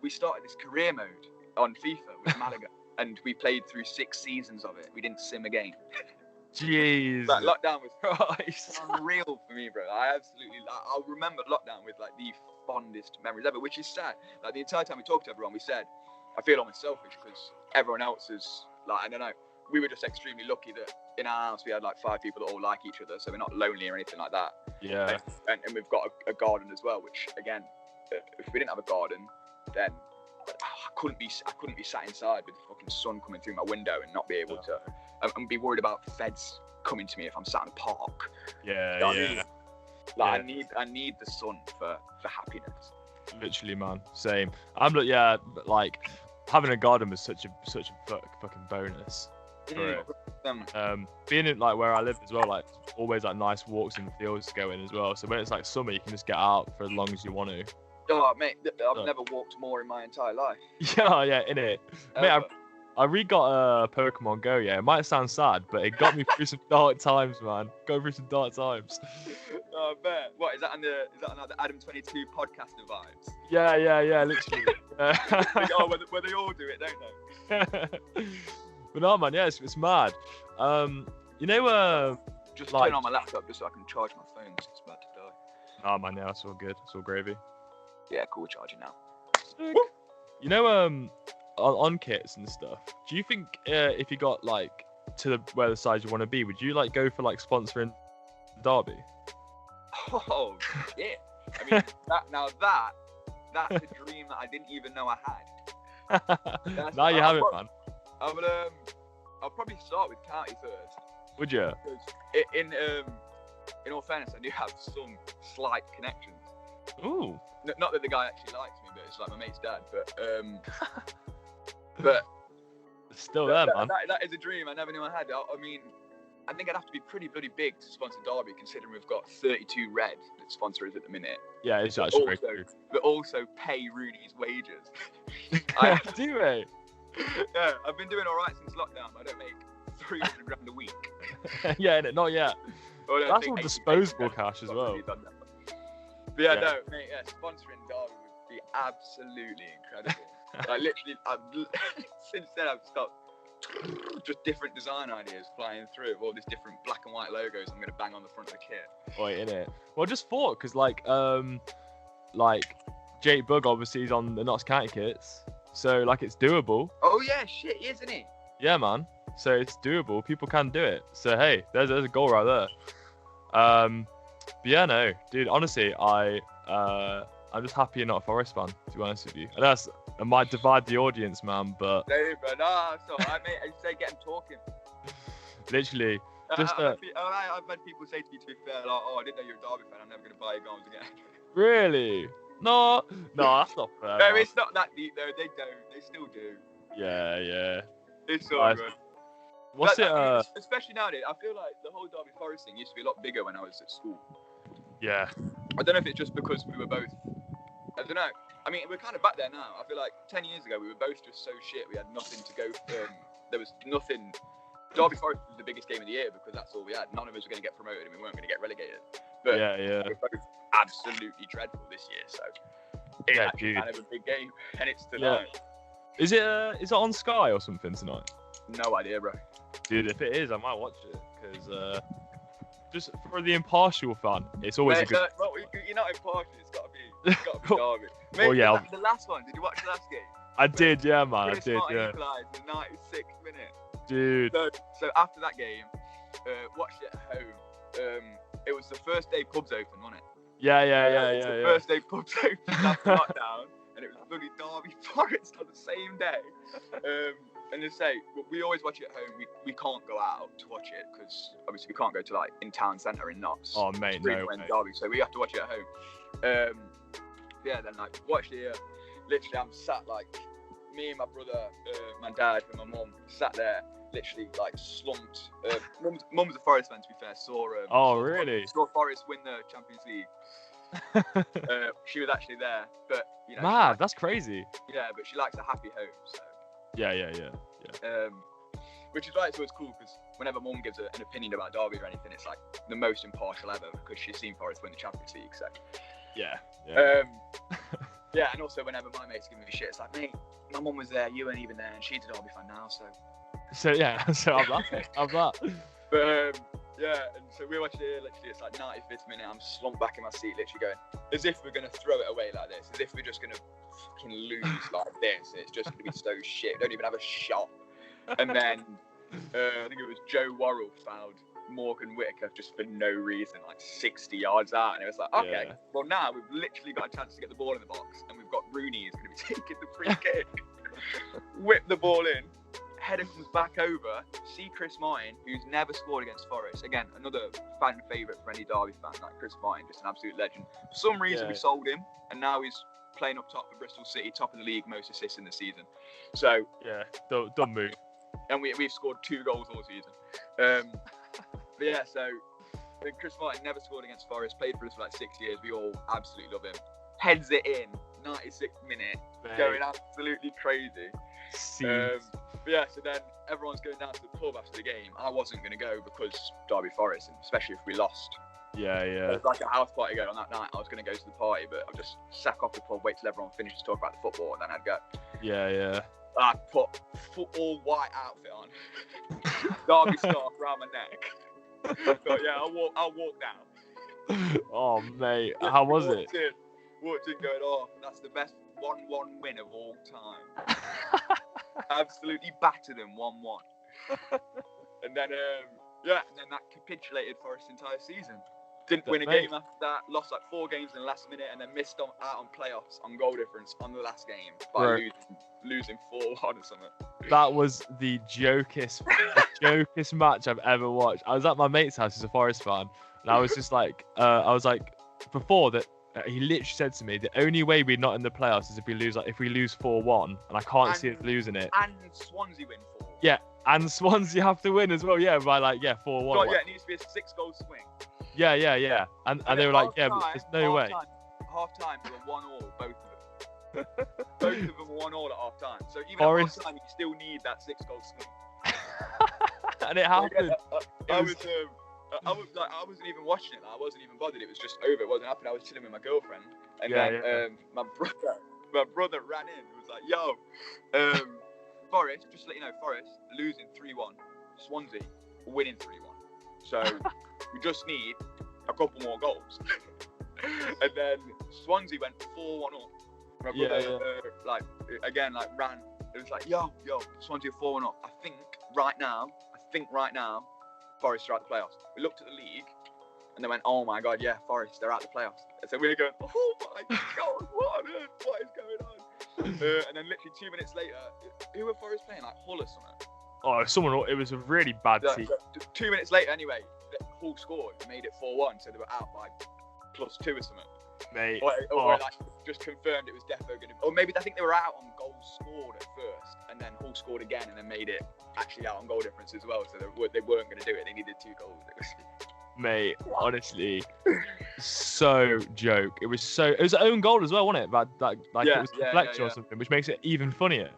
we started this career mode on FIFA with Malaga, and we played through 6 seasons of it. We didn't sim a game. Jeez. Like, lockdown was unreal for me, bro. I'll remember lockdown with like the fondest memories ever, which is sad. Like the entire time we talked to everyone, we said, I feel almost selfish because everyone else is like, I don't know. We were just extremely lucky that in our house we had like 5 people that all like each other, so we're not lonely or anything like that. Yeah. And we've got a garden as well, which again, if we didn't have a garden, then I couldn't be sat inside with the fucking sun coming through my window and not be able to, and be worried about feds coming to me if I'm sat in a park. Yeah, you know what I mean? Like I need the sun for happiness. Literally, man. Same. Like having a garden was such a fucking bonus. Being in like where I live as well, like always like nice walks in the fields going as well. So when it's like summer, you can just get out for as long as you want to. Oh mate, I've never walked more in my entire life. Yeah, innit. Mate, I re-got Pokemon Go. Yeah, it might sound sad, but it got me through some dark times, man. Go through some dark times. Oh, I bet. What is that on the Adam 22 podcaster vibes? Yeah, literally. Where they all do it, don't they? But no, man, yeah, it's mad. Just like, turn on my laptop just so I can charge my phone because it's about to die. Oh man, yeah, that's all good. It's all gravy. Yeah, cool, charging now. On kits and stuff, do you think if you got like to where the size you want to be, would you like go for like sponsoring Derby? Oh yeah. I mean that's a dream that I didn't even know I had. Now you have it, man. I'll probably start with county first. Would you? Because in all fairness, I do have some slight connections. Ooh. Not that the guy actually likes me, but it's like my mate's dad. But it's still there, man. That is a dream I never knew I had. I mean, I think I'd have to be pretty bloody big to sponsor Derby, considering we've got 32 Red that sponsor us at the minute. Yeah, it's actually but also pay Rooney's wages. Do we? Yeah, I've been doing all right since lockdown. I don't make 300 grand a week. Yeah, not yet. That's all disposable cash as well. But yeah, no, mate, sponsoring Derby would be absolutely incredible. Like literally, since then I've stopped just different design ideas flying through of all these different black and white logos I'm going to bang on the front of the kit. Oi, innit? Well, just thought, because like Jake Bugg obviously is on the Notts County kits, so like it's doable. Oh yeah, shit, isn't he? Yeah, man. so it's doable. People can do it. So hey, there's a goal right there. But yeah, no, dude. Honestly, I'm just happy you're not a Forest fan. To be honest with you, and it might divide the audience, man. But no, but no, it's all right, mate. I say get him talking. literally, just I've had people say to me, to be fair, like, oh, I didn't know you were a Derby fan. I'm never gonna buy your goals again. really, no, that's not fair. No, man. it's not that deep though. They don't. They still do. Yeah. It's all good. What's it? Especially nowadays, I feel like the whole Derby Forest thing used to be a lot bigger when I was at school. Yeah. I don't know if it's just because we were both. I don't know. I mean, we're kind of back there now. I feel like 10 years ago we were both just so shit. We had nothing to go. There was nothing. Derby Forest was the biggest game of the year because that's all we had. None of us were going to get promoted and we weren't going to get relegated. But yeah. we're both absolutely dreadful this year. So it's actually kind of a big game, and it's tonight. Yeah. Is it on Sky or something tonight? No idea, bro. Dude, if it is, I might watch it because just for the impartial fan, it's always a good. Well, you're not impartial. It's got to be Derby. Maybe well, yeah. The last one. Did you watch the last game? I did, yeah, man. Chris Martin equalised in the 96th minute. Dude. So after that game, watched it at home. It was the first day pubs open, wasn't it? Yeah. The first day pubs open after lockdown, and it was bloody Derby Forest on the same day. And they say we always watch it at home. We can't go out to watch it because obviously we can't go to like in town centre in Notts. Oh mate, no way. Derby, so we have to watch it at home. Yeah, then like watched it here. Literally, I'm sat like me and my brother, my dad and my mum sat there, literally like slumped. Mum's a Forest fan, to be fair. Saw Forest win the Champions League. She was actually there, but you know. Mad, that's crazy. Yeah, but she likes a happy home, so. Yeah. Which is why it's always cool because whenever Mum gives an opinion about Derby or anything, it's like the most impartial ever because she's seen Forest win the Champions League. So. Yeah. Yeah, and also whenever my mates give me shit, it's like, mate, my mum was there, you weren't even there, and she's a Derby fan now, so. So I'm laughing. I'm that. But yeah, and so we watched it here, literally, it's like 95th minute, I'm slumped back in my seat, literally going, as if we're going to throw it away like this, as if we're just going to fucking lose like this, it's just going to be so shit, don't even have a shot. And then, I think it was Joe Worrell fouled Morgan Whittaker just for no reason, like 60 yards out, and it was like, okay, well now we've literally got a chance to get the ball in the box, and we've got Rooney who's going to be taking the free kick, whip the ball in, header comes back over, see Chris Martin, who's never scored against Forest, again, another fan favourite for any Derby fan, like Chris Martin, just an absolute legend. For some reason we sold him, and now he's playing up top for Bristol City, top of the league, most assists in the season. So yeah, don't move. And we've scored 2 goals all season. But yeah, so Chris Martin never scored against Forest, played for us for like 6 years. We all absolutely love him. Heads it in, 96th minute, going absolutely crazy. But yeah, so then everyone's going down to the pub after the game. I wasn't going to go because Derby Forest, and especially if we lost. Yeah. There was like a house party going on that night. I was going to go to the party, but I'll just sack off the pub, wait till everyone finishes to talk about the football, and then I'd go. Yeah. I put all white outfit on, Derby scarf around my neck. But yeah, I'll walk down. Oh mate, how was it? Walked in going, oh, that's the best 1-1 win of all time. Absolutely battered them 1-1. And then that capitulated Forest's entire season. Didn't win a game after that, lost like 4 games in the last minute, and then missed out on playoffs on goal difference on the last game by losing 4-1 or something. That was the jokest match I've ever watched. I was at my mate's house, he's a Forest fan, and I was just like, before that, he literally said to me, the only way we're not in the playoffs is if we lose 4-1, and I can't see us losing it. And Swansea win 4. Yeah, and Swansea have to win as well, by 4-1. God, yeah, it needs to be a 6-goal swing. Yeah. And they were like, yeah, but there's no way. Half time, they were 1-1, both of them. Both of them were 1-1 at half time. So even Forest... at half time, you still need that 6-goal swing. And it happened. I wasn't even watching it. I wasn't even bothered. It was just over. It wasn't happening. I was chilling with my girlfriend, and then my brother ran in. He was like, "Yo, Forest, just to let you know, Forest losing 3-1, Swansea winning 3-1. So we just need a couple more goals." And then Swansea went 4-1 up. My brother ran. It was like, yo, Swansea 4-1 up. I think right now, Forest are out the playoffs. We looked at the league, and they went, oh my God, yeah, Forest, they're out the playoffs. And so we were going, oh my God, what on earth? What is going on? And then literally 2 minutes later, who were Forest playing? Like Hull or something? Oh, it was a really bad team. 2 minutes later, anyway, Hull scored, made it 4-1, so they were out by +2 or something. Mate. Or like just confirmed it was defo going to. Or maybe I think they were out on goals scored at first, and then Hull scored again, and then made it actually out on goal difference as well. So they weren't going to do it. They needed 2 goals. Mate, honestly, so joke. It was an own goal as well, wasn't it? It was a deflection or something, which makes it even funnier.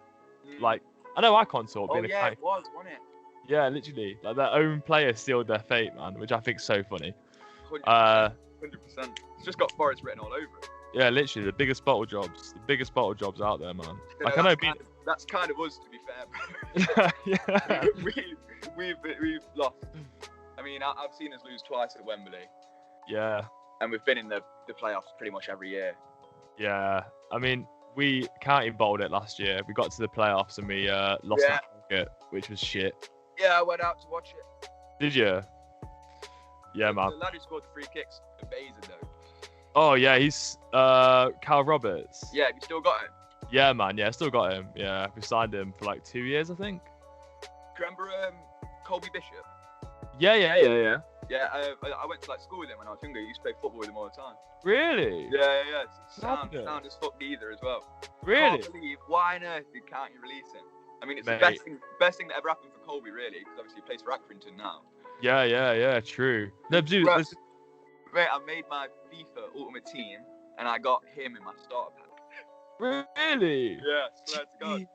Like, I know I can't sort being a it was, wasn't it? Yeah, literally, like their own player sealed their fate, man, which I think is so funny. 100%. It's just got Forest written all over it. Yeah, literally, the biggest bottle jobs out there, man. Like, I know, that's kind of us, to be fair. Yeah. we've lost. I mean, I've seen us lose twice at Wembley. Yeah. And we've been in the playoffs pretty much every year. Yeah. I mean, we county bowled it last year. We got to the playoffs and we lost the pocket, which was shit. Yeah, I went out to watch it. Did you? Yeah, man. The lad who scored the free kicks, amazing though. Oh yeah, he's Cal Roberts. Yeah, have you still got him? Yeah, man. Yeah, still got him. Yeah, we signed him for like 2 years, I think. Do you remember Colby Bishop? Yeah. Yeah, I went to like school with him when I was younger. I used to play football with him all the time. Really? Yeah. Sound as fuck either as well. Really? Can't believe why on earth did County release him? I mean, it's Mate. the best thing that ever happened for Colby, really, because obviously he plays for Accrington now. Yeah. True. No, dude, Mate, I made my FIFA Ultimate Team, and I got him in my starter pack. Really? Yeah, swear to God.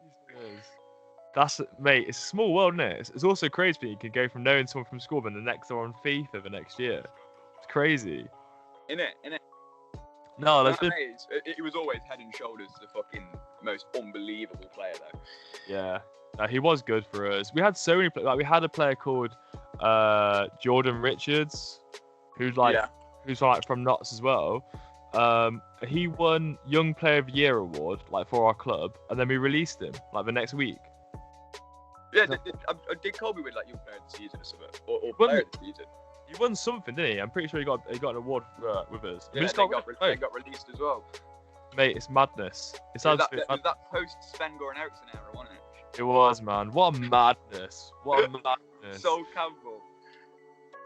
Mate, it's a small world, isn't it? It's also crazy that you can go from knowing someone from school, and the next they're on FIFA the next year. It's crazy. Innit? No, he was always head and shoulders the fucking most unbelievable player, though. Yeah, he was good for us. We had so many. Like, we had a player called Jordan Richards, who's from Notts as well. He won Young Player of the Year award like for our club, and then we released him like the next week. Yeah, did Colby win like Young Player of the Season or something, or Player of the Season? He won something, didn't he? I'm pretty sure he got an award with us. Yeah, they got released as well. Mate, it's madness. It's that post Sven-Goran Eriksson era, wasn't it? It was, man. What a madness. What a madness. Sol Campbell.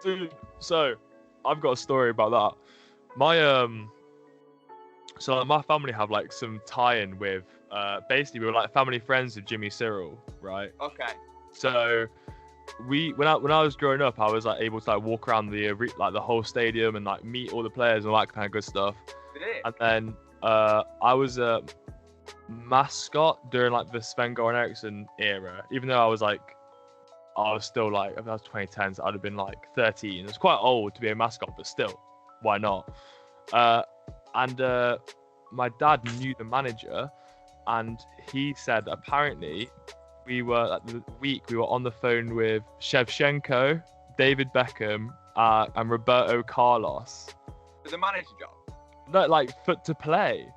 Dude, so I've got a story about that. My family have like some tie-in with basically we were like family friends with Jimmy Cyril, right? Okay. So when I was growing up, I was like able to like walk around the whole stadium and like meet all the players and all that kind of good stuff. And then I was a mascot during like the Sven-Goran Eriksson era, even though I was still like, if I was 2010s, I'd have been like 13. It's quite old to be a mascot, but still, why not? And my dad knew the manager, and he said apparently we were on the phone with Shevchenko, David Beckham, and Roberto Carlos. As a manager job? No, like to play.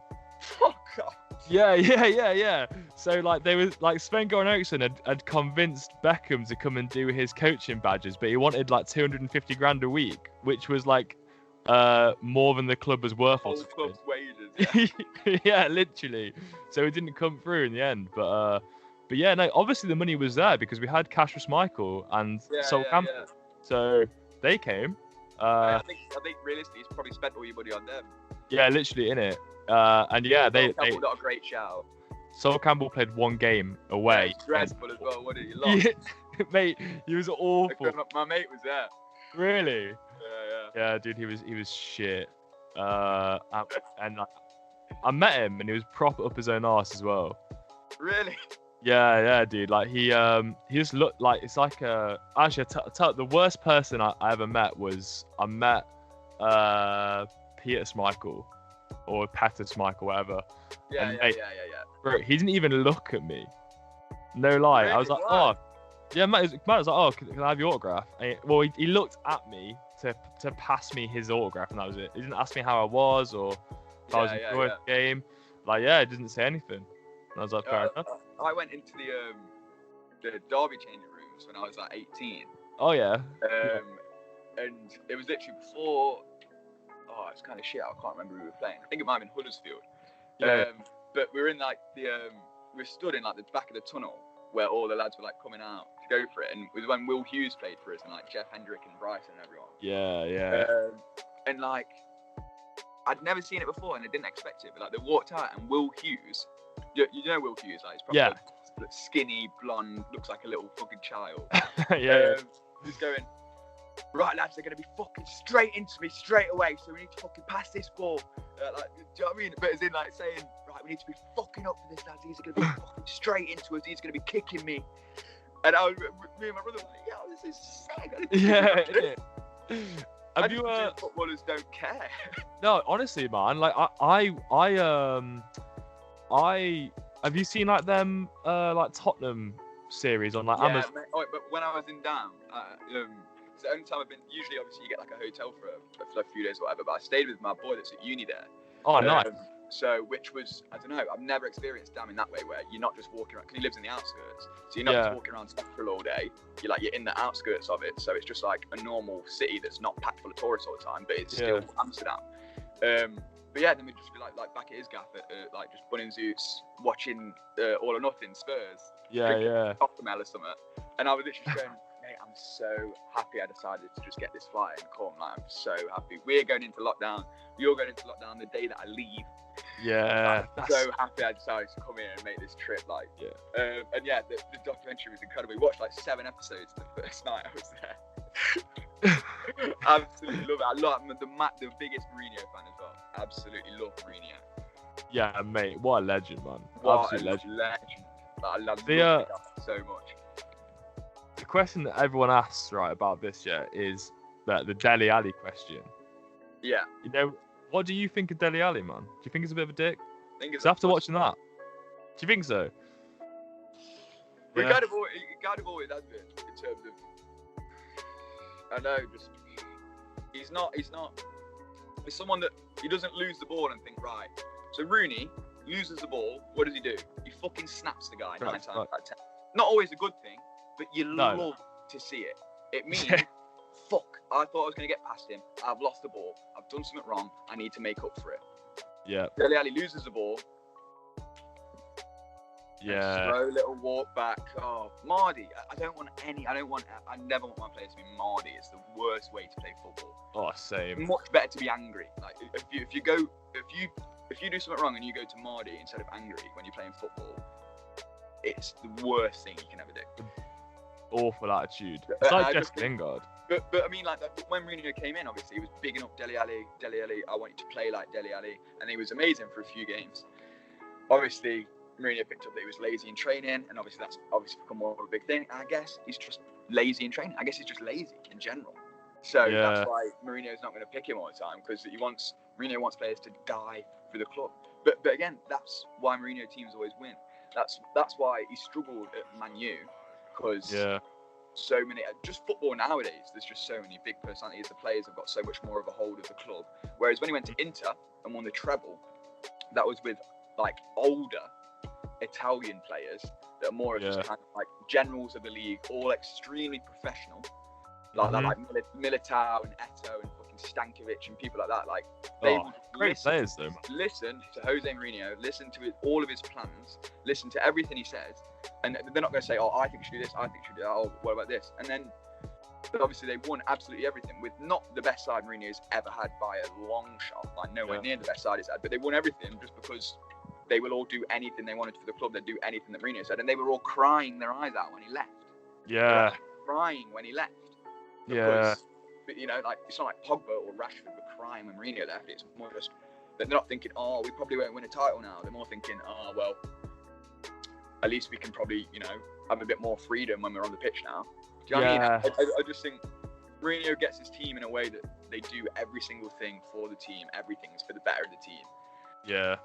Fuck off. Yeah. So like they were like Sven-Goran Eriksson had convinced Beckham to come and do his coaching badges, but he wanted like 250 grand a week, which was like more than the club was worth. Whole club's wages. Yeah. Yeah, literally. So it didn't come through in the end, but yeah, no. Obviously the money was there because we had Cassius Michael and Sol Campbell, so they came. I think realistically, he's probably spent all your money on them. Yeah, literally in it. And yeah, they not a great shout. Sol Campbell played one game away. Yeah, dreadful as well, wasn't he? Lost. Yeah, mate, he was awful. My mate was there. Really? Yeah. Yeah, dude, he was shit. And I met him, and he was proper up his own arse as well. Really? Yeah, dude. Like he just looked like it's like actually the worst person I ever met was I met Peter Schmeichel or Petter Schmeichel, whatever. Yeah. Bro, he didn't even look at me. No lie. Really? I was like, Why? oh, yeah. Matt was like, oh, can I have your autograph? And he looked at me to pass me his autograph, and that was it. He didn't ask me how I was or if I was enjoying the game. Like, yeah, he didn't say anything. And I was like, fair enough. I went into the Derby changing rooms once when I was like 18. Oh yeah. And it was literally before. Oh, it's kind of shit. I can't remember who we were playing. I think it might have been Huddersfield. Yeah. But we were in like we were stood in like the back of the tunnel where all the lads were like coming out to go for it, and it was when Will Hughes played for us and like Jeff Hendrick and Bryson and everyone. Yeah. And like I'd never seen it before, and I didn't expect it. But like they walked out, and Will Hughes, you know Will Hughes, like he's probably like, skinny, blonde, looks like a little fucking child. He's going, right lads, they're gonna be fucking straight into me straight away, so we need to fucking pass this ball. Like, do you know what I mean? But as in like saying, right, we need to be fucking up for this, lads. These are gonna be fucking straight into us. He's gonna be kicking me. And me and my brother were like, yo, this is sick. Yeah. Have you footballers don't care. No, honestly, man. Like I have you seen like them like Tottenham series on like Amazon? Mate, but when I was in Down, it's the only time I've been. Usually, obviously, you get like a hotel for a few days or whatever. But I stayed with my boy that's at uni there. Oh, nice. So, which was, I don't know, I've never experienced Down in that way where you're not just walking around, because he lives in the outskirts, so you're not just walking around Central all day, you're in the outskirts of it, so it's just like a normal city that's not packed full of tourists all the time, but it's still Amsterdam. But yeah, then we'd just be like back at his gaff at like just bunning zoots, watching All or Nothing, Spurs, Cocktail or something, and I was literally going, mate, I'm so happy I decided to just get this flight and come. Like, I'm so happy. We're going into lockdown. You're going into lockdown the day that I leave. Yeah. I'm so happy I decided to come here and make this trip. Like, and yeah, the documentary was incredible. We watched like 7 episodes the first night I was there. Absolutely love it. I'm the biggest Mourinho fan as well. Absolutely love Mourinho. Yeah, mate, what a legend, man. What absolute legend. Like, I love it so much. The question that everyone asks, right, about this is the Dele Alli question. Yeah. You know, what do you think of Dele Alli, man? Do you think he's a bit of a dick? I think it's after watching that, do you think so? We kind of always has been in terms of. I know, just he's not. He's someone that he doesn't lose the ball and think, right. So Rooney loses the ball. What does he do? He fucking snaps the guy 9 times out of 10. Not always a good thing, but you love to see it. It means, fuck, I thought I was going to get past him. I've lost the ball. I've done something wrong. I need to make up for it. Yeah. Dele Alli loses the ball. Yeah. Slow little walk back. Oh, Mardy. I never want my players to be Mardy. It's the worst way to play football. Oh, same. It's much better to be angry. Like if you do something wrong and you go to Mardy instead of angry when you're playing football, it's the worst thing you can ever do. Awful attitude. It's like Jesse Lingard. But I mean, like when Mourinho came in, obviously he was bigging up Dele Alli. I want you to play like Dele Alli, and he was amazing for a few games. Obviously, Mourinho picked up that he was lazy in training, and obviously that's become more of a big thing. I guess he's just lazy in training. I guess he's just lazy in general. So that's why Mourinho's not going to pick him all the time, because Mourinho wants players to die for the club. But again, that's why Mourinho teams always win. That's why he struggled at Man U, because so many, just football nowadays, there's just so many big personalities. The players have got so much more of a hold of the club. Whereas when he went to Inter and won the treble, that was with like older Italian players that are more of just kind of like generals of the league, all extremely professional, like Militao and Eto'o and fucking Stankovic and people like that. Like they great players though. Listen to Jose Mourinho, listen to all of his plans, listen to everything he says, and they're not going to say, "Oh, I think you should do this. I think you should do that. Oh, what about this?" And then obviously they won absolutely everything with not the best side Mourinho's ever had by a long shot, like nowhere near the best side he's had, but they won everything just because they will all do anything they wanted for the club. They'd do anything that Mourinho said, and they were all crying their eyes out when he left. Yeah. Crying when he left. Because, but, you know, like it's not like Pogba or Rashford were crying when Mourinho left. It's more just they're not thinking, "Oh, we probably won't win a title now." They're more thinking, "Oh, well, at least we can probably, you know, have a bit more freedom when we're on the pitch now." Do you know what I mean? I just think Mourinho gets his team in a way that they do every single thing for the team. Everything's for the better of the team. Yeah.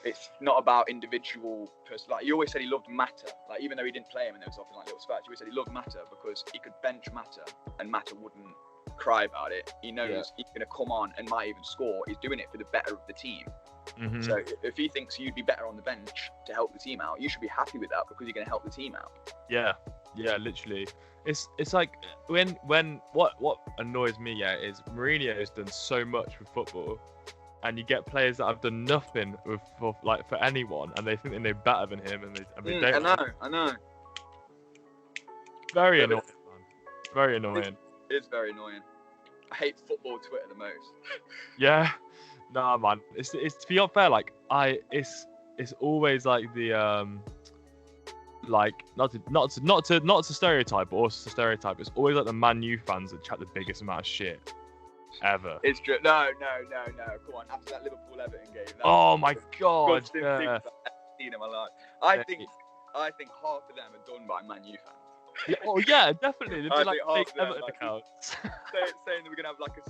It's not about individual person. Like he always said, he loved Mata. Like even though he didn't play him and there was often like little spats, he always said he loved Mata because he could bench Mata and Mata wouldn't cry about it. He knows he's going to come on and might even score. He's doing it for the better of the team. Mm-hmm. So if he thinks you'd be better on the bench to help the team out, you should be happy with that because you're going to help the team out. Yeah. Yeah, literally. It's like when what annoys me, yeah, is Mourinho's done so much with football, and you get players that have done nothing for anyone, and they think they know better than him, and they don't. I know. Very Yeah, annoying, man. Very annoying. It's very annoying. I hate football Twitter the most. Yeah. Nah, man. It's to be unfair, like it's always like the like not to stereotype, but also to stereotype. It's always like the Man U fans that chat the biggest amount of shit ever. It's true. No. Come on. After that Liverpool Everton game. Oh my god. Thing Yeah. I've ever seen in my life. I think half of them are done by Man U fans. Yeah, oh yeah, definitely. They'd I be like think half fake of them, Everton like, accounts. saying that we're gonna have like a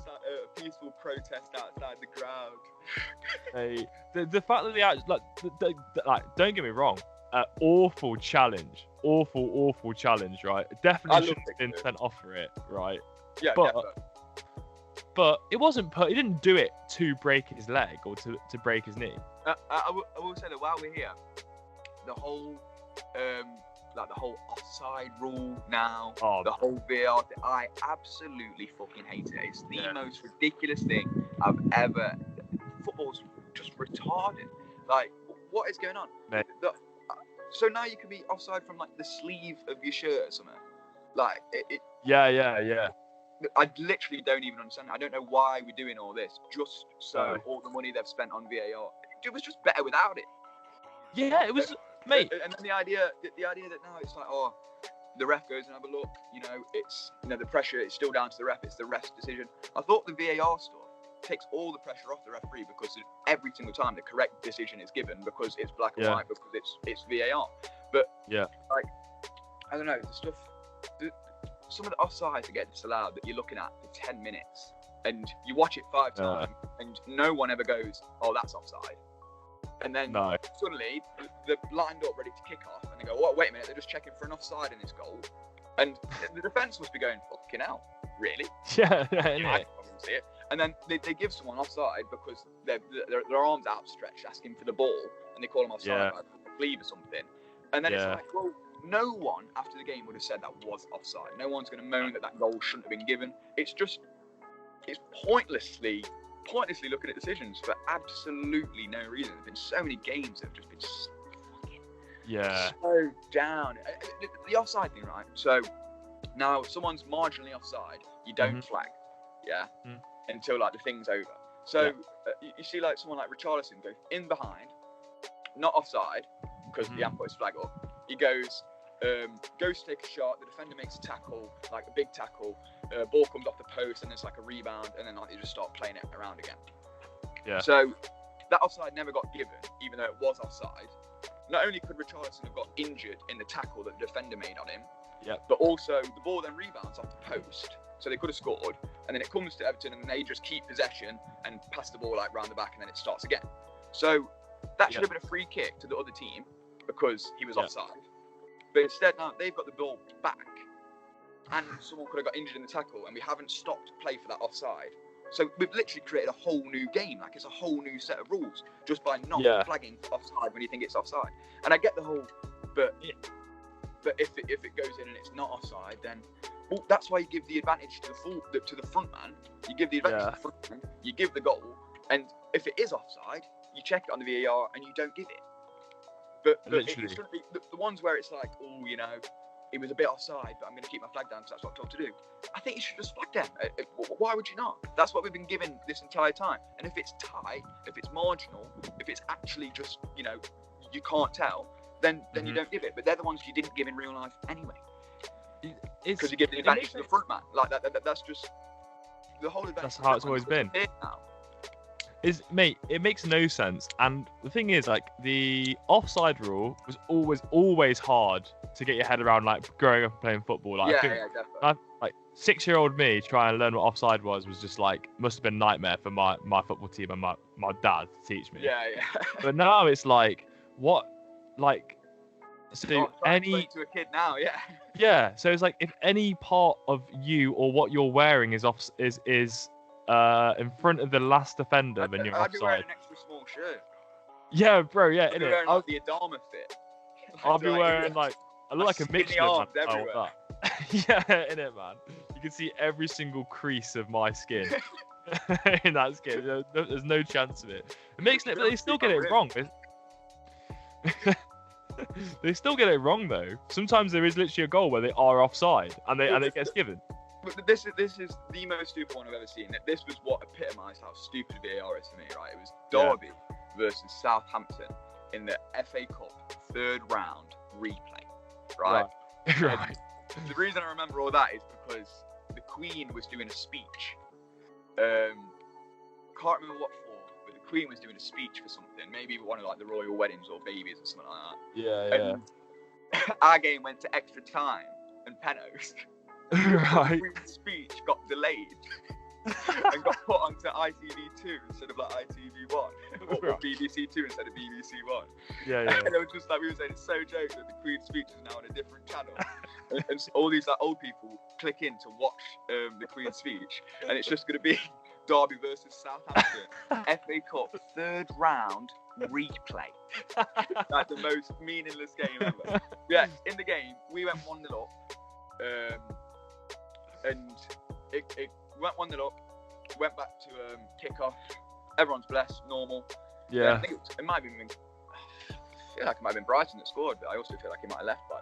peaceful protest outside the ground. Hey, the fact that they actually like don't get me wrong, awful challenge, awful challenge, right? Definitely should have been sent off for it, right? Yeah, but it wasn't he didn't do it to break his leg or to break his knee. I will say that while we're here, the whole the whole offside rule now, the whole VAR thing, I absolutely fucking hate it. It's the most ridiculous thing I've ever. Football's just retarded. Like, what is going on? So now you can be offside from like the sleeve of your shirt or something. Like Yeah. I literally don't even understand. I don't know why we're doing all this. Just so all the money they've spent on VAR, it was just better without it. Yeah, it was, mate. And then the idea that now it's like, oh, the ref goes and have a look. It's the pressure is still down to the ref. It's the ref's decision. I thought the VAR stuff takes all the pressure off the referee because every single time the correct decision is given because it's black and white because it's VAR. But like, I don't know, the stuff. Some of the offsides that get disallowed that you're looking at for 10 minutes and you watch it 5 times and no one ever goes, oh, that's offside. And then suddenly they're lined up ready to kick off and they go, wait a minute, they're just checking for an offside in this goal. And the defence must be going, fucking hell, really? Yeah. I can't see it. And then they give someone offside because their arms outstretched asking for the ball and they call them offside like a sleeve or something. And then it's like, well, no one after the game would have said that was offside. No one's going to moan that goal shouldn't have been given. It's pointlessly looking at decisions for absolutely no reason. There's been so many games that have just been so down. The offside thing, right? So now if someone's marginally offside, you don't flag, until like the thing's over. So you see like someone like Richarlison go in behind, not offside because the ump puts his flag up. He goes to take a shot, the defender makes a tackle, like a big tackle, ball comes off the post and there's like a rebound and then like, you just start playing it around again. Yeah. So that offside never got given, even though it was offside. Not only could Richarlison have got injured in the tackle that the defender made on him, but also the ball then rebounds off the post, so they could have scored, and then it comes to Everton and they just keep possession and pass the ball like round the back and then it starts again. So that should have been a free kick to the other team because he was offside. But instead, now they've got the ball back, and someone could have got injured in the tackle, and we haven't stopped play for that offside. So we've literally created a whole new game, like it's a whole new set of rules, just by not flagging offside when you think it's offside. And I get the whole, but if it goes in and it's not offside, then that's why you give the advantage to the front man. You give the advantage to the front man. You give the goal, and if it is offside, you check it on the VAR and you don't give it. But it shouldn't be the ones where it's like, oh, it was a bit offside, but I'm going to keep my flag down because that's what I'm told to do. I think you should just flag them. Why would you not? That's what we've been given this entire time. And if it's tight, if it's marginal, if it's actually just, you can't tell, then you don't give it. But they're the ones you didn't give in real life anyway. Because you give the advantage to the front man. Like that's just the whole advantage. That's how it's always been. Now. Mate, it makes no sense. And the thing is, like, the offside rule was always hard to get your head around, like, growing up and playing football. Like, definitely. Like 6-year-old me trying to learn what offside was just like, must have been a nightmare for my football team and my dad to teach me. Yeah. But now it's like, what, like, so to a kid now, Yeah, so it's like, if any part of you or what you're wearing is in front of the last defender, then you're offside. I'd be wearing an extra small shirt. Yeah, bro. Yeah, I'd be wearing like the Adama fit. I'll be wearing like I look like a skinny mixture, man. arms everywhere. Oh, that. Yeah, in it, man. You can see every single crease of my skin in that skin. There's no chance of it. It makes it, but they still get it wrong. They still get it wrong though. Sometimes there is literally a goal where they are offside and it gets given. But this is the most stupid one I've ever seen. This was what epitomised how stupid VAR is to me, right? It was Derby versus Southampton in the FA Cup 3rd round replay, right? Right. The reason I remember all that is because the Queen was doing a speech. Can't remember what for, but the Queen was doing a speech for something. Maybe one of like the royal weddings or babies or something like that. Yeah. And our game went to extra time and penalties. Right. The Queen's speech got delayed and got put onto ITV2 instead of like ITV1 or BBC2 instead of BBC1. Yeah. And it was just like we were saying, it's so joke that the Queen's speech is now on a different channel, and all these like old people click in to watch the Queen's speech, and it's just going to be Derby versus Southampton, FA Cup 3rd round replay. Like the most meaningless game ever. Yeah, in the game we went 1-0 up, and it went 1-0 up, went back to kick-off. Everyone's blessed, normal. Yeah. I think it might have been. I feel like it might have been Brighton that scored, but I also feel like he might have left by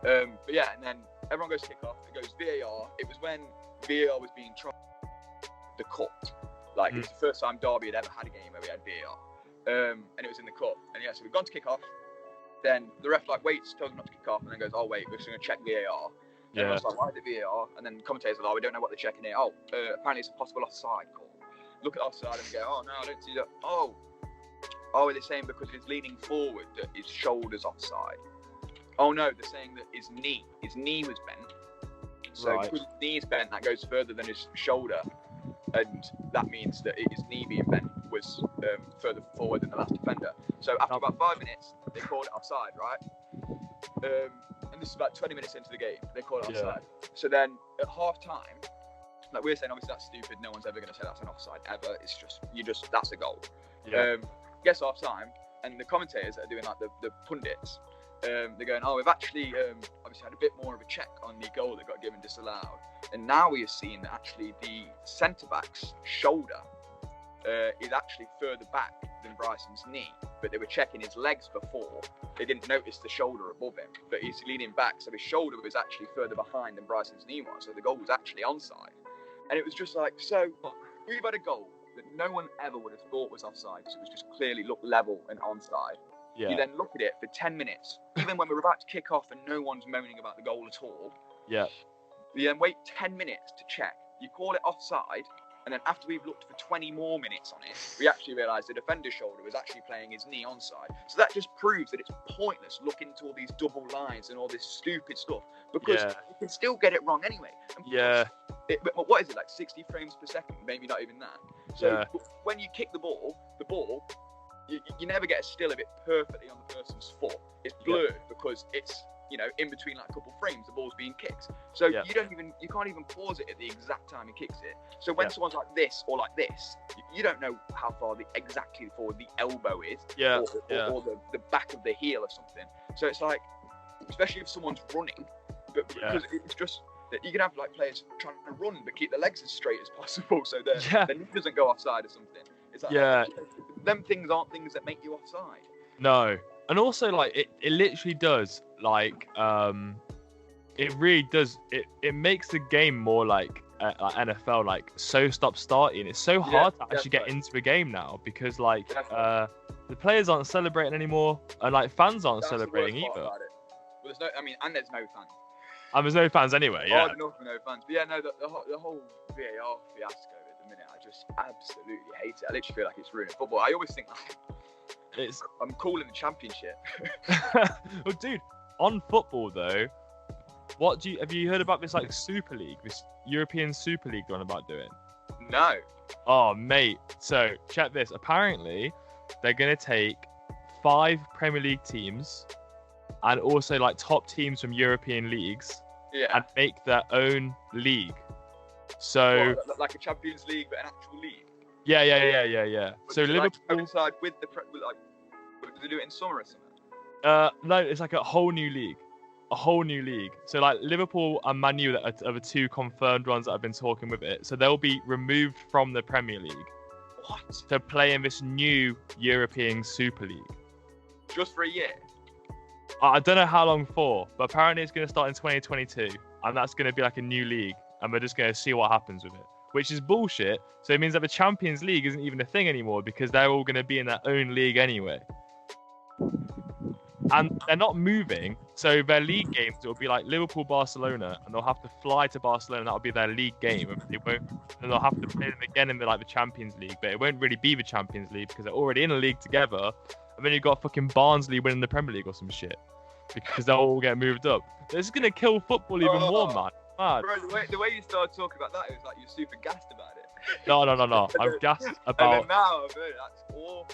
then. But yeah, and then everyone goes kick-off. It goes VAR. It was when VAR was being tried. The cup, like it was the first time Derby had ever had a game where we had VAR, and it was in the cup. And yeah, so we've gone to kick-off. Then the ref like waits, tells them not to kick off, and then goes, "Oh wait, we're just going to check VAR." And I was like, "Why the VAR?" And then the commentators are like, "Oh, we don't know what they're checking here. Oh, apparently it's a possible offside call." Look at offside and go, "Oh no, I don't see that." Oh, they're saying because he's leaning forward that his shoulder's offside. Oh no, they're saying that his knee was bent. So because his knee's bent, that goes further than his shoulder, and that means that his knee being bent was further forward than the last defender. So after about 5 minutes, they called it offside, right? And this is about 20 minutes into the game, they call it offside. So then at half time, like we're saying, obviously that's stupid, no one's ever going to say that's an offside ever, it's just, that's a goal. Gets half time, and the commentators that are doing like the pundits, they're going, "Oh, we've actually obviously had a bit more of a check on the goal that got given disallowed, and now we have seen that actually the centre-back's shoulder is actually further back than Bryson's knee, but they were checking his legs before. They didn't notice the shoulder above him, but he's leaning back, so his shoulder was actually further behind than Bryson's knee was, so the goal was actually onside." And it was just like, so we've had a goal that no one ever would have thought was offside, because it was just clearly looked level and onside. Yeah. You then look at it for 10 minutes, even when we're about to kick off and no one's moaning about the goal at all. Yeah. You then wait 10 minutes to check. You call it offside, and then after we've looked for 20 more minutes on it, we actually realise the defender's shoulder was actually playing his knee onside. So that just proves that it's pointless looking into all these double lines and all this stupid stuff, because you can still get it wrong anyway. And what is it, like 60 frames per second? Maybe not even that. So when you kick the ball, you never get a still of it perfectly on the person's foot. It's blurred because it's, in between like a couple frames, the ball's being kicked. So you can't even pause it at the exact time he kicks it. So when someone's like this or like this, you don't know how far exactly forward the elbow is, or the back of the heel or something. So it's like, especially if someone's running, but because it's just that you can have like players trying to run but keep their legs as straight as possible, so their knee doesn't go offside or something. It's like, them things aren't things that make you offside. No. And also, like, it literally does, like, it really does, it makes the game more like NFL, like, so stop-starting. It's so hard to actually get into a game now, because, like, the players aren't celebrating anymore, and, like, fans aren't celebrating either. Well, there's no fans. And there's no fans anyway, Hard enough with no fans. But yeah, no, the whole VAR fiasco at the minute, I just absolutely hate it. I literally feel like it's ruining football. I always think I'm cool in the championship. Well, dude, on football though, have you heard about this like Super League, this European Super League they're on about doing? No. Oh, mate. So check this. Apparently, they're gonna take 5 Premier League teams and also like top teams from European leagues and make their own league. So like a Champions League, but an actual league. Yeah. But So Liverpool coincide with do they do it in summer or something? No, it's like a whole new league. a whole new league. So like Liverpool and Man U are the two confirmed ones that I've been talking with it. So they'll be removed from the Premier League. What? To play in this new European Super League. Just for a year? I don't know how long for, but apparently it's going to start in 2022, and that's going to be like a new league, and we're just going to see what happens with it, which is bullshit. So it means that the Champions League isn't even a thing anymore because they're all going to be in their own league anyway. And they're not moving, so their league games will be like Liverpool, Barcelona, and they'll have to fly to Barcelona. And that'll be their league game, and they'll have to play them again in the Champions League. But it won't really be the Champions League because they're already in a league together. And then you've got fucking Barnsley winning the Premier League or some shit because they'll all get moved up. This is gonna kill football even more, man. Mad. Bro, the way you started talking about that, it was like you're super gassed about it. No. I'm gassed about. And then now, bro, that's awful.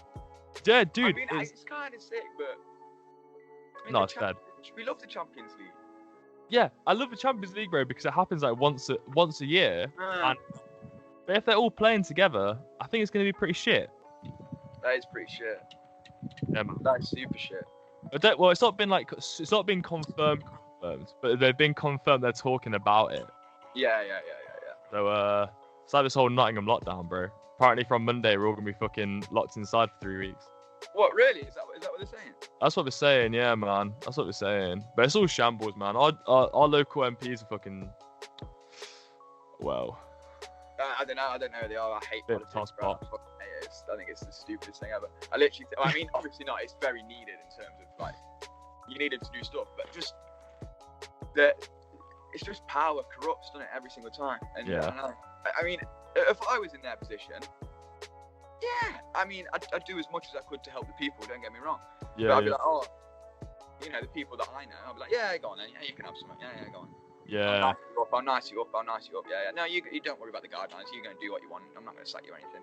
Yeah, dude. I mean, it's kind of sick, but. No, it's dead. We love the Champions League. Yeah, I love the Champions League, bro, because it happens like once a year. But if they're all playing together, I think it's gonna be pretty shit. That is pretty shit. Yeah, man. That is super shit. It's not been confirmed, but they've been confirmed. They're talking about it. Yeah. So it's like this whole Nottingham lockdown, bro. Apparently from Monday we're all gonna be fucking locked inside for 3 weeks. What, really? Is that what they're saying? That's what they're saying, yeah, man. That's what they're saying. But it's all shambles, man. Our local MPs are fucking. Well. I don't know. They are. I hate Bit of politics, toss bro. pot. I think it's the stupidest thing ever. I mean, obviously not. It's very needed in terms of like you need them to do stuff, but just it's just power corrupts, doesn't it, every single time? And yeah. I don't know. I mean, if I was in their position, yeah. I mean, I'd do as much as I could to help the people. Don't get me wrong. Yeah. But I'd be like, oh, the people that I know, I'd be like, yeah, go on then. Yeah, you can have some. Yeah, go on. Yeah. I'll nice you up. Yeah. No, you don't worry about the guidelines. You're going to do what you want. I'm not going to sack you or anything.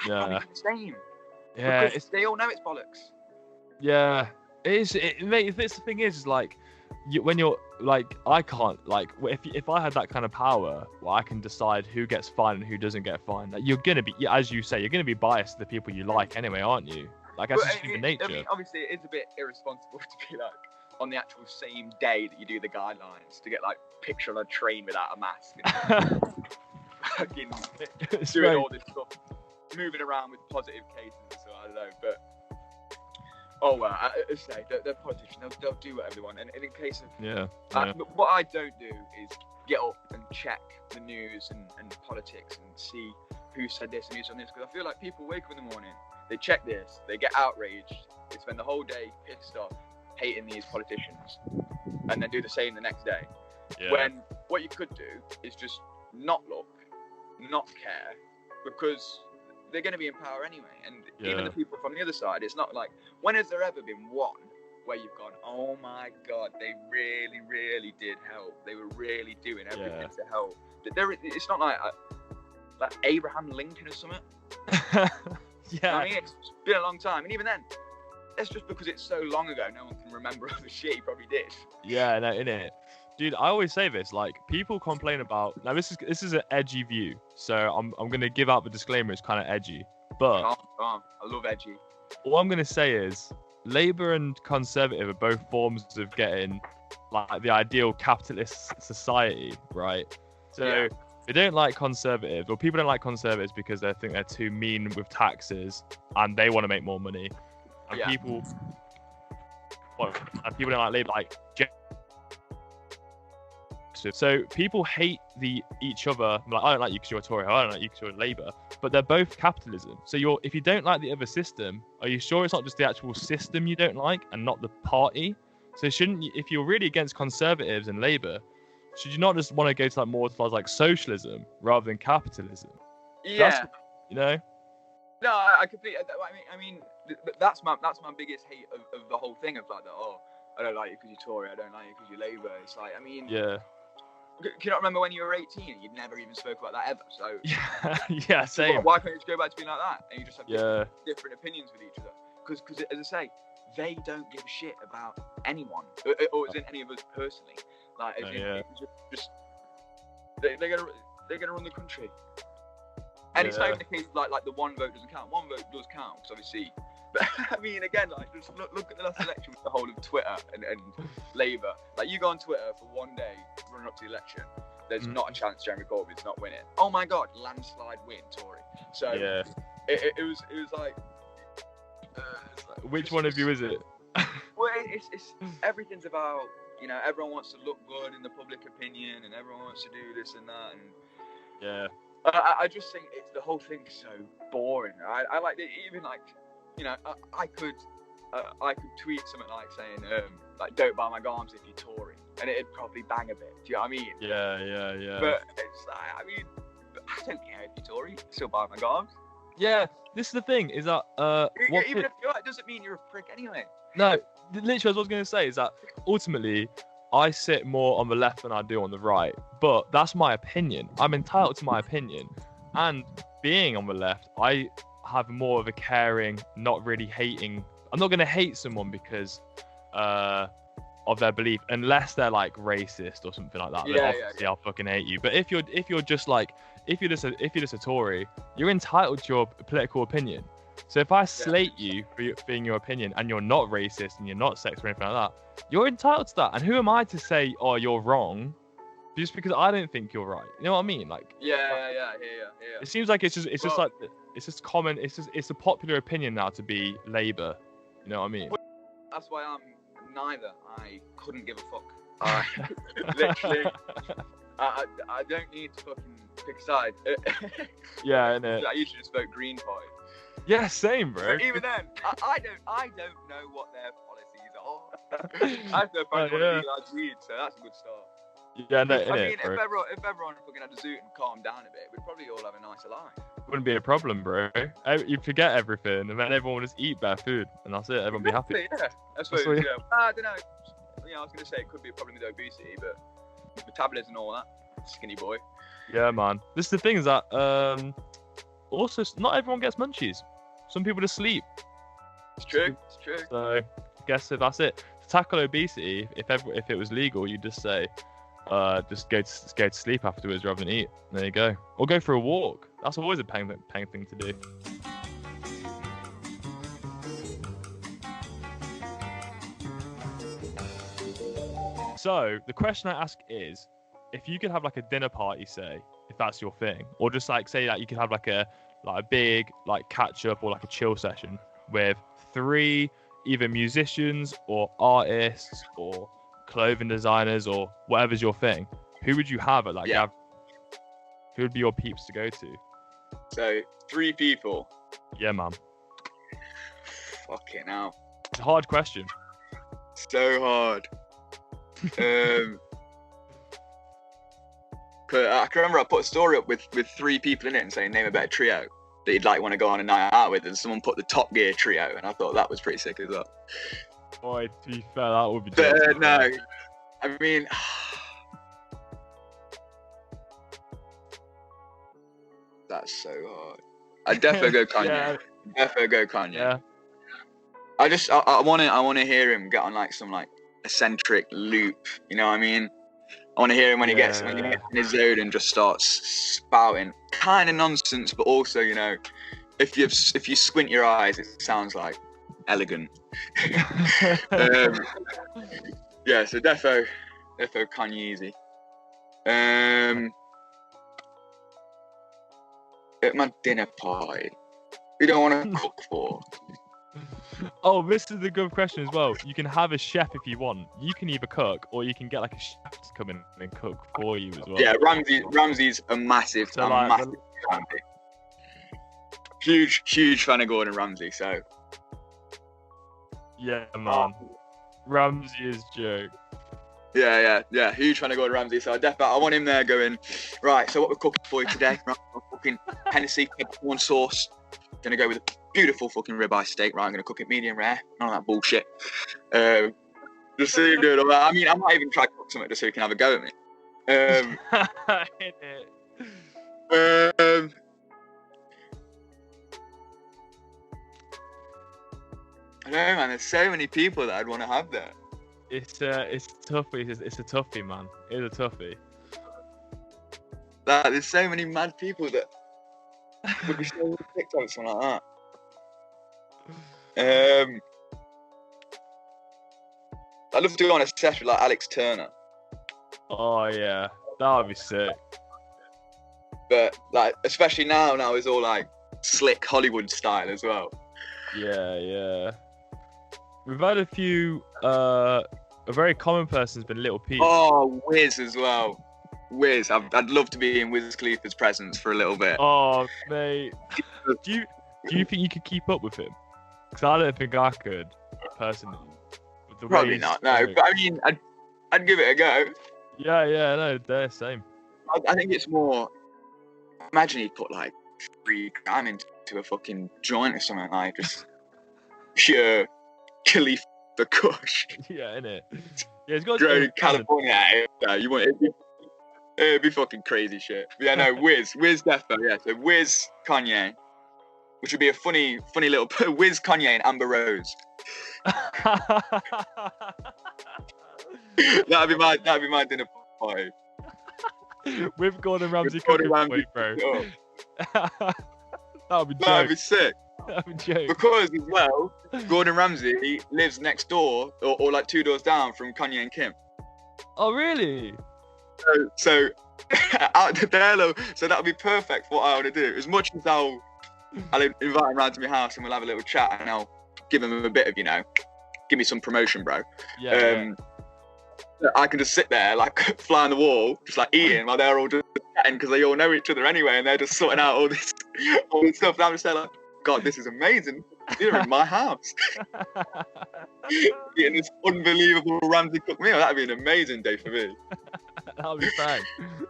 Yeah. I the same. Yeah. They all know it's bollocks. Yeah. It is. Mate, the thing is like, when you're like, I can't like, if I had that kind of power, well, I can decide who gets fined and who doesn't get fined. Like, you're gonna be, as you say, you're gonna be biased to the people you like anyway, aren't you? Like, that's just human nature. I mean, obviously, it is a bit irresponsible to be like on the actual same day that you do the guidelines to get like picture on a train without a mask. Fucking doing all this stuff, moving around with positive cases and so I don't know, but I say they're politicians. They'll do whatever they want, and in case of but what I don't do is get up and check the news and politics and see who said this and who said this, because I feel like people wake up in the morning, they check this, they get outraged, they spend the whole day pissed off, hating these politicians, and then do the same the next day. Yeah. When what you could do is just not look, not care, because they're going to be in power anyway. And even the people from the other side, it's not like, when has there ever been one where you've gone, oh my God, they really, really did help. They were really doing everything to help. It's not like Abraham Lincoln or something. Yeah. I mean, it's been a long time. And even then, that's just because it's so long ago, no one can remember all the shit he probably did. Yeah, no, innit? Dude, I always say this, like, people complain about, now this is an edgy view, so I'm going to give out the disclaimer, it's kind of edgy, but I love edgy. All I'm going to say is, Labour and Conservative are both forms of getting, like, the ideal capitalist society, right? So, they don't like Conservatives, or people don't like Conservatives because they think they're too mean with taxes, and they want to make more money, and people don't like Labour, like, so people hate each other. Like, I don't like you because you're a Tory. I don't like you because you're a Labour. But they're both capitalism. So if you don't like the other system, are you sure it's not just the actual system you don't like and not the party? So shouldn't you, if you're really against Conservatives and Labour, should you not just want to go to more towards like socialism rather than capitalism? Yeah. No, I completely. I mean, that's my biggest hate of the whole thing of like I don't like you because you're Tory. I don't like you because you're Labour. It's like, I mean, Can you not remember when you were 18? You'd never even spoke about that ever. So yeah, same. Why can't you just go back to being like that and you just have different opinions with each other? Because as I say, they don't give a shit about anyone or as in any of us personally. Like, just they're gonna run the country. And it's not even the case like the one vote doesn't count. One vote does count because obviously I mean, again, like, just look at the last election with the whole of Twitter and Labour. Like, you go on Twitter for one day running up to the election, there's not a chance Jeremy Corbyn's not winning. Oh my God, landslide win, Tory. So Yeah. it was like. Which one of you is it? Well, it's everything's about, you know, everyone wants to look good in the public opinion, and everyone wants to do this and that, and Yeah. I just think it's the whole thing's so boring. I like it, even like, you know, I could tweet something like saying like, don't buy my garms if you're Tory, and it'd probably bang a bit. Do you know what I mean? Yeah. But it's like, I mean, I don't care if you're Tory, still buy my garms. Yeah. This is the thing, is that Even if you're, it doesn't mean you're a prick anyway. No, literally, what I was going to say is that ultimately, I sit more on the left than I do on the right. But that's my opinion. I'm entitled to my opinion. And being on the left, I have more of a caring, not really hating. I'm not going to hate someone because of their belief, unless they're like racist or something like that. Then obviously I'll fucking hate you. But if you're just a Tory, you're entitled to your political opinion. So if I slate you for being your opinion, and you're not racist and you're not sexist or anything like that, you're entitled to that. And who am I to say, oh, you're wrong, just because I don't think you're right? You know what I mean? Like, Yeah. it seems like it's just common. It's a popular opinion now to be Labour. You know what I mean? That's why I'm neither. I couldn't give a fuck. Literally, I don't need to fucking pick a side. Yeah, innit? I usually just vote Green Party. Yeah, same, bro. But even then, I don't know what their policies are. I have no point in legalised weed, so that's a good start. Yeah, no, I mean, bro. if everyone fucking had a zoot and calmed down a bit, we'd probably all have a nicer life. Wouldn't be a problem, bro. You forget everything, and then everyone would just eat better food, and that's it. Everyone be happy. Yeah, that's what it is. I don't know. You know, I was gonna say it could be a problem with obesity, but metabolism and all that. Skinny boy. Yeah, man. This is the thing, is that also not everyone gets munchies. Some people just sleep. It's true. So I guess that's it. To tackle obesity, if it was legal, you'd just say, just go to sleep afterwards rather than eat. There you go. Or go for a walk. That's always a paying thing to do. So the question I ask is, if you could have like a dinner party, say, if that's your thing, or just like say that you could have like a big like catch up or like a chill session with 3 either musicians or artists or clothing designers or whatever's your thing, who would you have at like who would be your peeps to go to? So 3 people. Yeah, man. Fucking hell. It's a hard question. So hard. Cause I can remember I put a story up with 3 people in it and saying name a better trio that you'd like want to go on a night out with, and someone put the Top Gear trio, and I thought that was pretty sick as well. Boy, to be fair, that would be. No, I mean, that's so hard. I'd definitely go Kanye. Yeah. I want to hear him get on like some like eccentric loop. You know what I mean? I want to hear him when he gets in his zone and just starts spouting kind of nonsense, but also, you know, if you squint your eyes, it sounds like elegant. Yeah, so defo Kanye. At my dinner party, we don't want to cook for. Oh, this is a good question as well. You can have a chef if you want. You can either cook, or you can get like a chef to come in and cook for you as well. Yeah, Ramsey's a massive, massive fan. Huge fan of Gordon Ramsay. So. Yeah, man. Ramsey is joke. Yeah. Huge fan of Gordon Ramsay. So I want him there going, right, so what we're cooking for you today? Right, we're cooking Hennessy peppercorn sauce. Gonna go with a beautiful fucking ribeye steak, right? I'm gonna cook it medium rare. None of that bullshit. Just so you do all that. I mean, I might even try to cook something just so you can have a go at me. I know, man. There's so many people that I'd want to have there. It's toughie. It's a toughie, man. It's a toughie. Like, there's so many mad people that would be so TikTok or something like that. I'd love to go on a session with like Alex Turner. Oh yeah, that would be sick. But like, especially now it's all like slick Hollywood style as well. Yeah. We've had a few. A very common person's been Little Pete. Oh, Wiz as well. Wiz, I'd love to be in Wiz Khalifa's presence for a little bit. Oh mate, do you think you could keep up with him? Because I don't think I could personally. With the way Probably he's not. No, going. but I mean, I'd give it a go. Yeah, no, they're same. I think it's more. Imagine he put like 3 grams into a fucking joint or something, like just pure Khalifa Kush. Yeah, innit? Yeah, it's got Grown to in California. Yeah, you want it'd be fucking crazy shit. But yeah, no, Wiz defo. Yeah, so Wiz, Kanye, which would be a funny little Wiz, Kanye, and Amber Rose. That'd be my dinner party. With Gordon Ramsay Gordon cooking Ramsay, bro. That'd be That'd be sick. That'd be joke. Because as well, Gordon Ramsay lives next door or like 2 doors down from Kanye and Kim. Oh really? So out the P.A.L.M, so that would be perfect for what I want to do. As much as I'll invite him round to my house and we'll have a little chat and I'll give him a bit of, give me some promotion, bro. Yeah. I can just sit there like fly on the wall, just like eating while they're all just chatting because they all know each other anyway and they're just sorting out all this stuff. And I'm just there like, God, this is amazing. You're in my house. Eating this unbelievable Ramsay cooked meal. That'd be an amazing day for me. That'll be bang.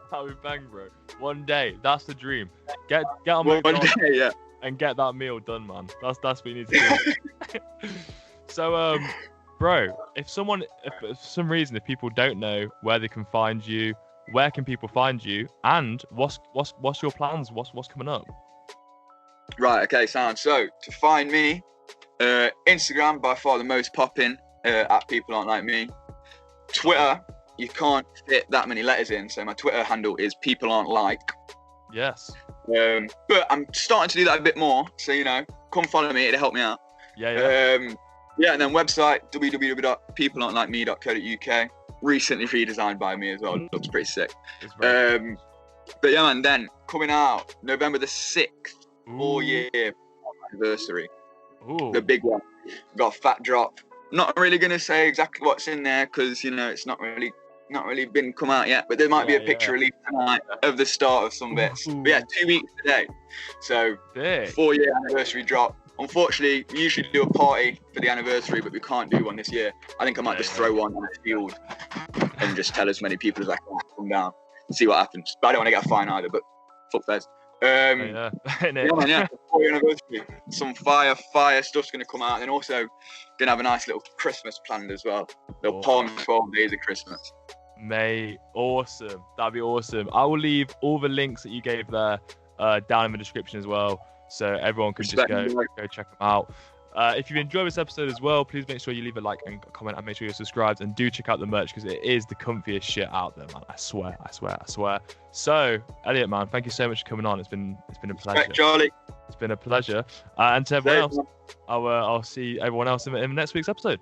That'll be bang, bro. One day, that's the dream. Get on One McDonald's day, yeah. and get that meal done, man. That's what you need to do. So, bro, if for some reason, if people don't know where they can find you, where can people find you, and what's your plans? What's coming up? Right, okay, sound. So, to find me, Instagram, by far the most popping, at People Arent Like Me. Twitter, you can't fit that many letters in, so my Twitter handle is People Arent Like. Yes. But I'm starting to do that a bit more, so, come follow me, it'll help me out. Yeah. Yeah, and then website, www.peoplearentlikeme.co.uk. Recently redesigned by me as well, looks pretty sick. But yeah, man, then coming out November the 6th, 4-year anniversary. Ooh. The big one. Got a fat drop. Not really gonna say exactly what's in there because it's not really been come out yet. But there might be a picture released tonight of the start of some bits. Ooh. But yeah, 2 weeks today. So Big. 4-year anniversary drop. Unfortunately, we usually do a party for the anniversary, but we can't do one this year. I think I might just throw one on the field and just tell as many people as I can come down and see what happens. But I don't want to get a fine either. But fuck feds. Yeah, Man, 4-year anniversary. Some fire stuff's gonna come out, and then also gonna have a nice little Christmas planned as well. Little P.A.L.M 12 days of Christmas. Mate, awesome. That'd be awesome. I will leave all the links that you gave there down in the description as well, so everyone can just go check them out. If you enjoyed this episode as well, please make sure you leave a like and comment and make sure you're subscribed, and do check out the merch because it is the comfiest shit out there, man. I swear. So, Elliot, man, thank you so much for coming on. It's been a pleasure. Respect, Charlie. It's been a pleasure. And to everyone else, I'll see everyone else in next week's episode.